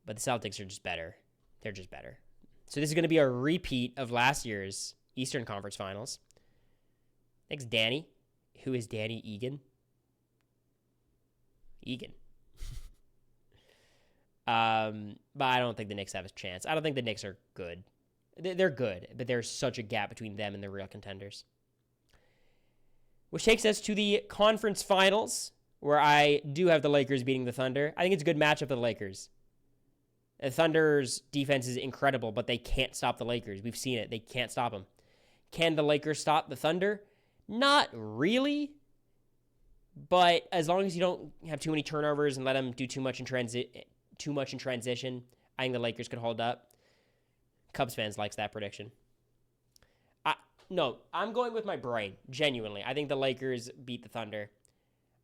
But the Celtics are just better. They're just better. So this is going to be a repeat of last year's Eastern Conference Finals. Thanks, Danny. Who is Danny Egan? Egan. But I don't think the Knicks have a chance. I don't think the Knicks are good. They're good, but there's such a gap between them and the real contenders. Which takes us to the conference finals, where I do have the Lakers beating the Thunder. I think it's a good matchup for the Lakers. The Thunder's defense is incredible, but they can't stop the Lakers. We've seen it. They can't stop them. Can the Lakers stop the Thunder? Not really. But as long as you don't have too many turnovers and let them do too much in transition, I think the Lakers could hold up. Cubs fans likes that prediction. No, I'm going with my brain, genuinely. I think the Lakers beat the Thunder.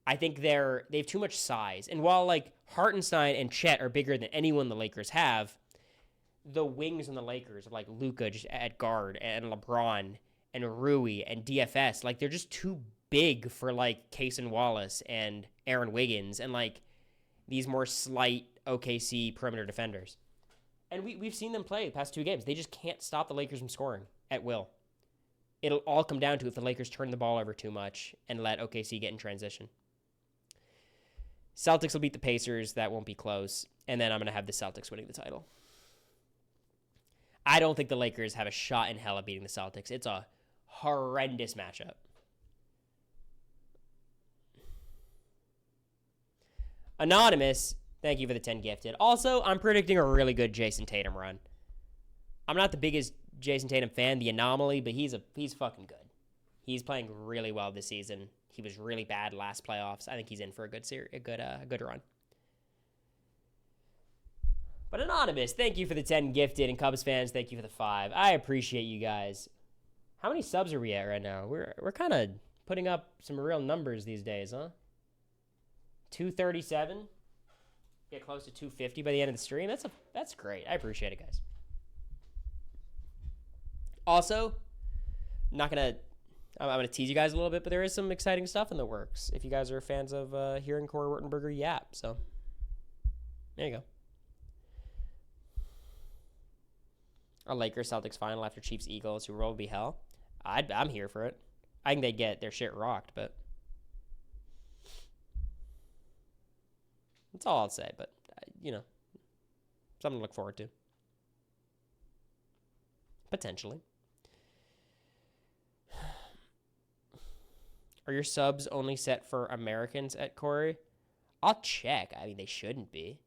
I think they have too much size. And while Hartenstein and Chet are bigger than anyone the Lakers have, the wings on the Lakers are Luka just at guard and LeBron and Rui and DFS. They're just too big for Cason Wallace and Aaron Wiggins and these more slight OKC perimeter defenders. And we've seen them play the past 2 games. They just can't stop the Lakers from scoring at will. It'll all come down to if the Lakers turn the ball over too much and let OKC get in transition. Celtics will beat the Pacers. That won't be close. And then I'm going to have the Celtics winning the title. I don't think the Lakers have a shot in hell of beating the Celtics. It's a horrendous matchup. Anonymous, thank you for the 10 gifted. Also, I'm predicting a really good Jason Tatum run. I'm not the biggest Jason Tatum fan, the anomaly, but he's fucking good. He's playing really well this season. He was really bad last playoffs. I think he's in for a good run. But Anonymous, thank you for the 10 gifted, and Cubs fans, thank you for the 5. I appreciate you guys. How many subs are we at right now? We're kind of putting up some real numbers these days, huh? 237. Get close to 250 by the end of the stream. That's great. I appreciate it, guys. Also, I'm gonna tease you guys a little bit, but there is some exciting stuff in the works. If you guys are fans of hearing Cory Wurtenberger yap, so there you go. A Lakers Celtics final after Chiefs Eagles, Super Bowl would be hell. I'm here for it. I think they'd get their shit rocked, but that's all I'll say. But something to look forward to, potentially. Are your subs only set for Americans at Cory? I'll check. I mean, they shouldn't be,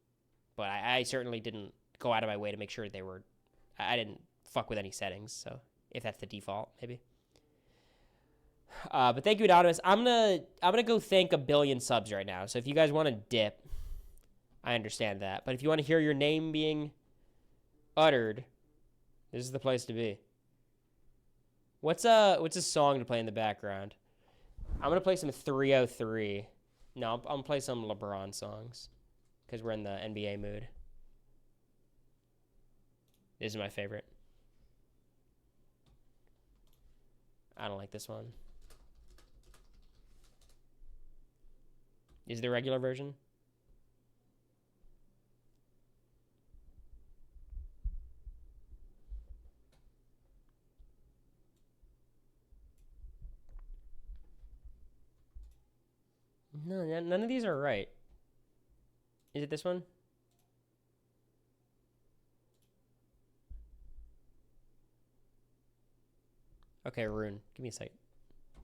but I certainly didn't go out of my way to make sure they were. I didn't fuck with any settings, so if that's the default, maybe. But thank you, Anonymous. I'm gonna go thank a billion subs right now. So if you guys want to dip, I understand that. But if you want to hear your name being uttered, this is the place to be. What's a song to play in the background? I'm gonna play some 303. No, I'm gonna play some LeBron songs because we're in the NBA mood. This is my favorite. I don't like this one. Is the regular version? No, none of these are right. Is it this one? Okay, Rune, give me a second.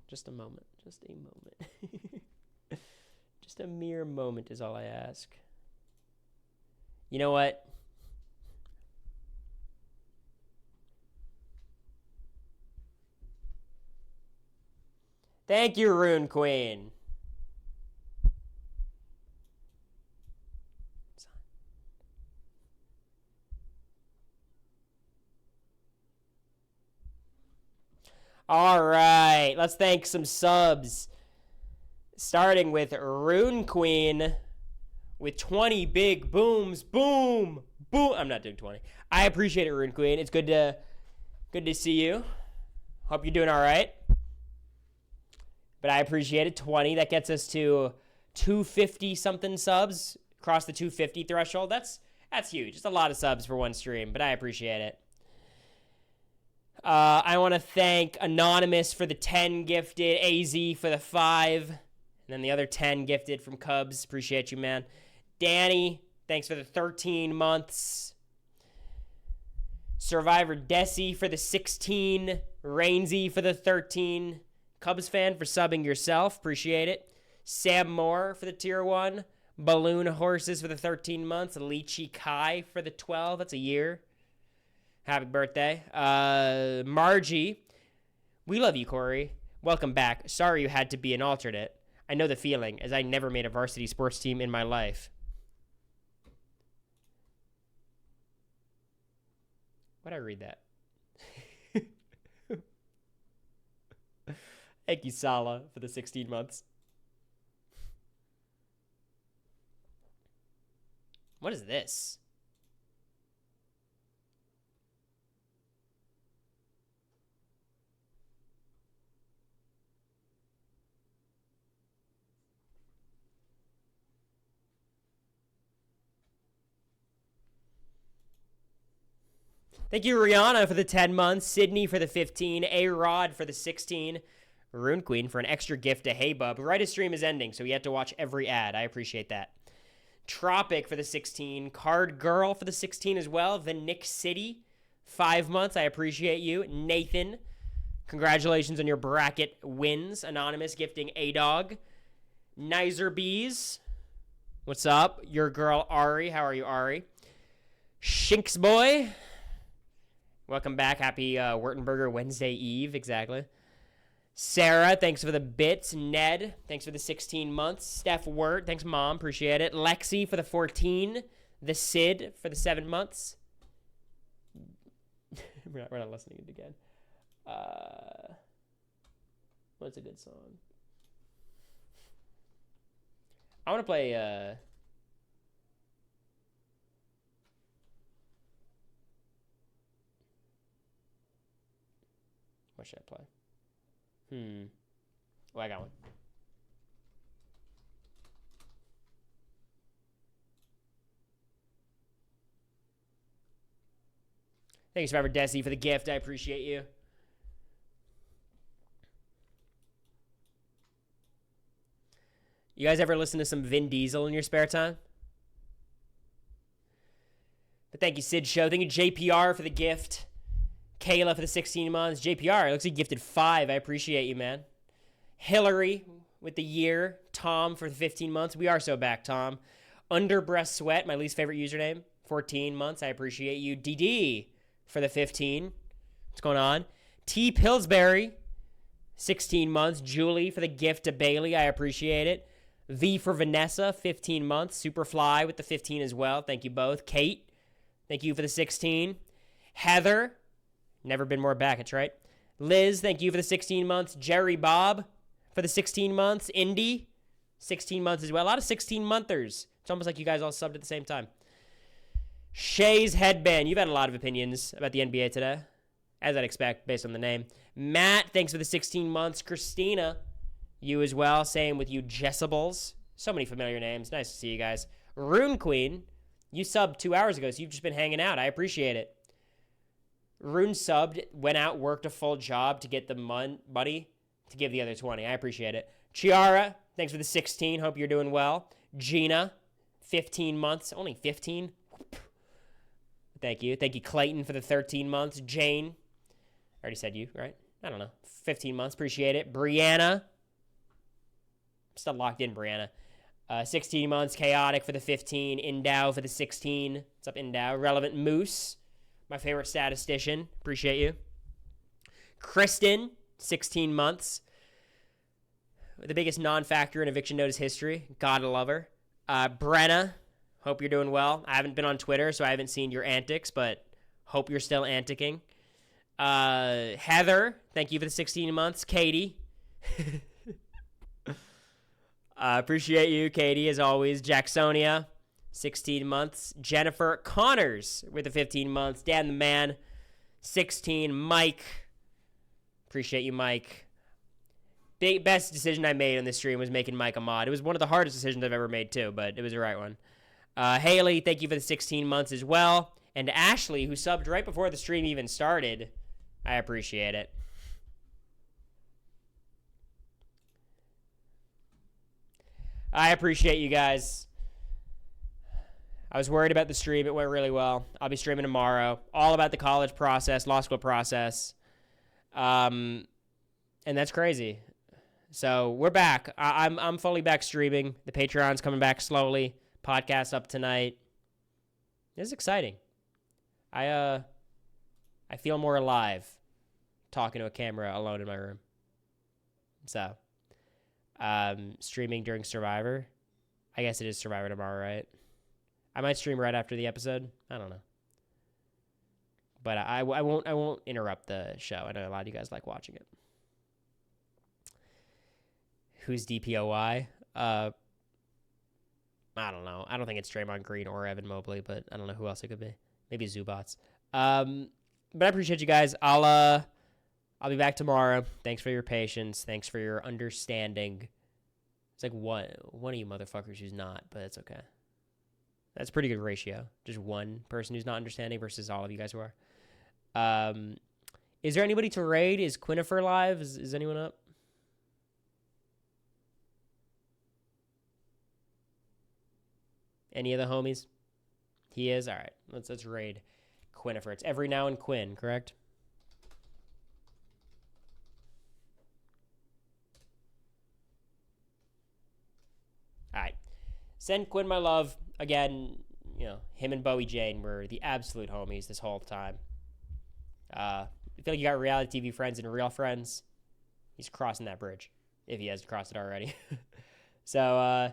Just a moment. Just a moment. Just a mere moment is all I ask. You know what? Thank you, Rune Queen. All right, let's thank some subs. Starting with Rune Queen with 20 big booms. Boom, boom. I'm not doing 20. I appreciate it, Rune Queen. It's good to see you. Hope you're doing all right. But I appreciate it. 20. That gets us to 250 something subs. Across the 250 threshold. That's huge. It's a lot of subs for one stream, but I appreciate it. I want to thank Anonymous for the 10 gifted, AZ for the 5, and then the other 10 gifted from Cubs. Appreciate you, man. Danny, thanks for the 13 months. Survivor Desi for the 16. Rainsy for the 13. Cubs fan for subbing yourself. Appreciate it. Sam Moore for the tier 1. Balloon Horses for the 13 months. Lychee Kai for the 12. That's a year. Happy birthday. Margie, we love you, Cory. Welcome back. Sorry you had to be an alternate. I know the feeling, as I never made a varsity sports team in my life. Why'd I read that? Thank you, Sala, for the 16 months. What is this? Thank you, Rihanna, for the 10 months. Sydney for the 15. A-Rod for the 16. Rune Queen for an extra gift to Hey Bub. Right as stream is ending, so you have to watch every ad. I appreciate that. Tropic for the 16. Card Girl for the 16 as well. The Nick City, 5 months. I appreciate you. Nathan, congratulations on your bracket wins. Anonymous gifting A-Dog. Nizer Bees, what's up? Your girl Ari. How are you, Ari? Shinks Boy, welcome back. Happy Wurtenberger Wednesday Eve. Exactly. Sarah, thanks for the bits. Ned, thanks for the 16 months. Steph Wirt, thanks, Mom. Appreciate it. Lexi for the 14. The Sid for the 7 months. we're not listening to it again. What's a good song? I want to play... What should I play? Oh, I got one. Thanks, Survivor Desi, for the gift. I appreciate you. You guys ever listen to some Vin Diesel in your spare time? But thank you, Sid Show. Thank you, JPR, for the gift. Kayla for the 16 months. JPR, looks like you gifted 5. I appreciate you, man. Hillary with the year. Tom for the 15 months. We are so back, Tom. Underbreast Sweat, my least favorite username. 14 months. I appreciate you. DD for the 15. What's going on? T. Pillsbury, 16 months. Julie for the gift to Bailey. I appreciate it. V for Vanessa, 15 months. Superfly with the 15 as well. Thank you both. Kate, thank you for the 16. Heather, never been more back, that's right. Liz, thank you for the 16 months. Jerry Bob for the 16 months. Indy, 16 months as well. A lot of 16-monthers. It's almost like you guys all subbed at the same time. Shay's Headband. You've had a lot of opinions about the NBA today, as I'd expect based on the name. Matt, thanks for the 16 months. Christina, you as well. Same with you, Jessibels. So many familiar names. Nice to see you guys. Rune Queen, you subbed 2 hours ago, so you've just been hanging out. I appreciate it. Rune subbed, went out, worked a full job to get the money to give the other 20. I appreciate it. Chiara, thanks for the 16. Hope you're doing well. Gina, 15 months. Only 15? Thank you. Thank you, Clayton, for the 13 months. Jane, I already said you, right? I don't know. 15 months. Appreciate it. Brianna, still locked in, Brianna. 16 months. Chaotic for the 15. Indow for the 16. What's up, Indow? Relevant Moose, my favorite statistician. Appreciate you. Kristen, 16 months. The biggest non-factor in eviction notice history. Gotta love her. Brenna, hope you're doing well. I haven't been on Twitter, so I haven't seen your antics, but hope you're still anticing. Heather, thank you for the 16 months. Katie. Appreciate you, Katie, as always. Jacksonia, 16 months. Jennifer Connors with the 15 months. Dan the Man, 16. Mike, appreciate you, Mike. Best decision I made on this stream was making Mike a mod. It was one of the hardest decisions I've ever made, too, but it was the right one. Haley, thank you for the 16 months as well. And Ashley, who subbed right before the stream even started, I appreciate it. I appreciate you guys. I was worried about the stream. It went really well. I'll be streaming tomorrow. All about the college process, law school process. And that's crazy. So we're back. I'm fully back streaming. The Patreon's coming back slowly. Podcast up tonight. This is exciting. I feel more alive talking to a camera alone in my room. So, streaming during Survivor. I guess it is Survivor tomorrow, right? I might stream right after the episode. I don't know. But I won't interrupt the show. I know a lot of you guys like watching it. Who's DPOY? I don't know. I don't think it's Draymond Green or Evan Mobley, but I don't know who else it could be. Maybe Zubats. But I appreciate you guys. I'll be back tomorrow. Thanks for your patience. Thanks for your understanding. It's like one of you motherfuckers who's not, but it's okay. That's a pretty good ratio. Just one person who's not understanding versus all of you guys who are. Is there anybody to raid? Is Quinifer live? Is anyone up? Any of the homies? He is? All right. Let's raid Quinifer. It's every now and Quinn, correct? All right. Send Quinn my love. Again, you know, him and Bowie Jane were the absolute homies this whole time. I feel like you got reality TV friends and real friends. He's crossing that bridge if he has crossed it already. So,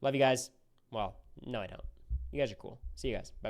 love you guys. Well, no, I don't. You guys are cool. See you guys. Bye.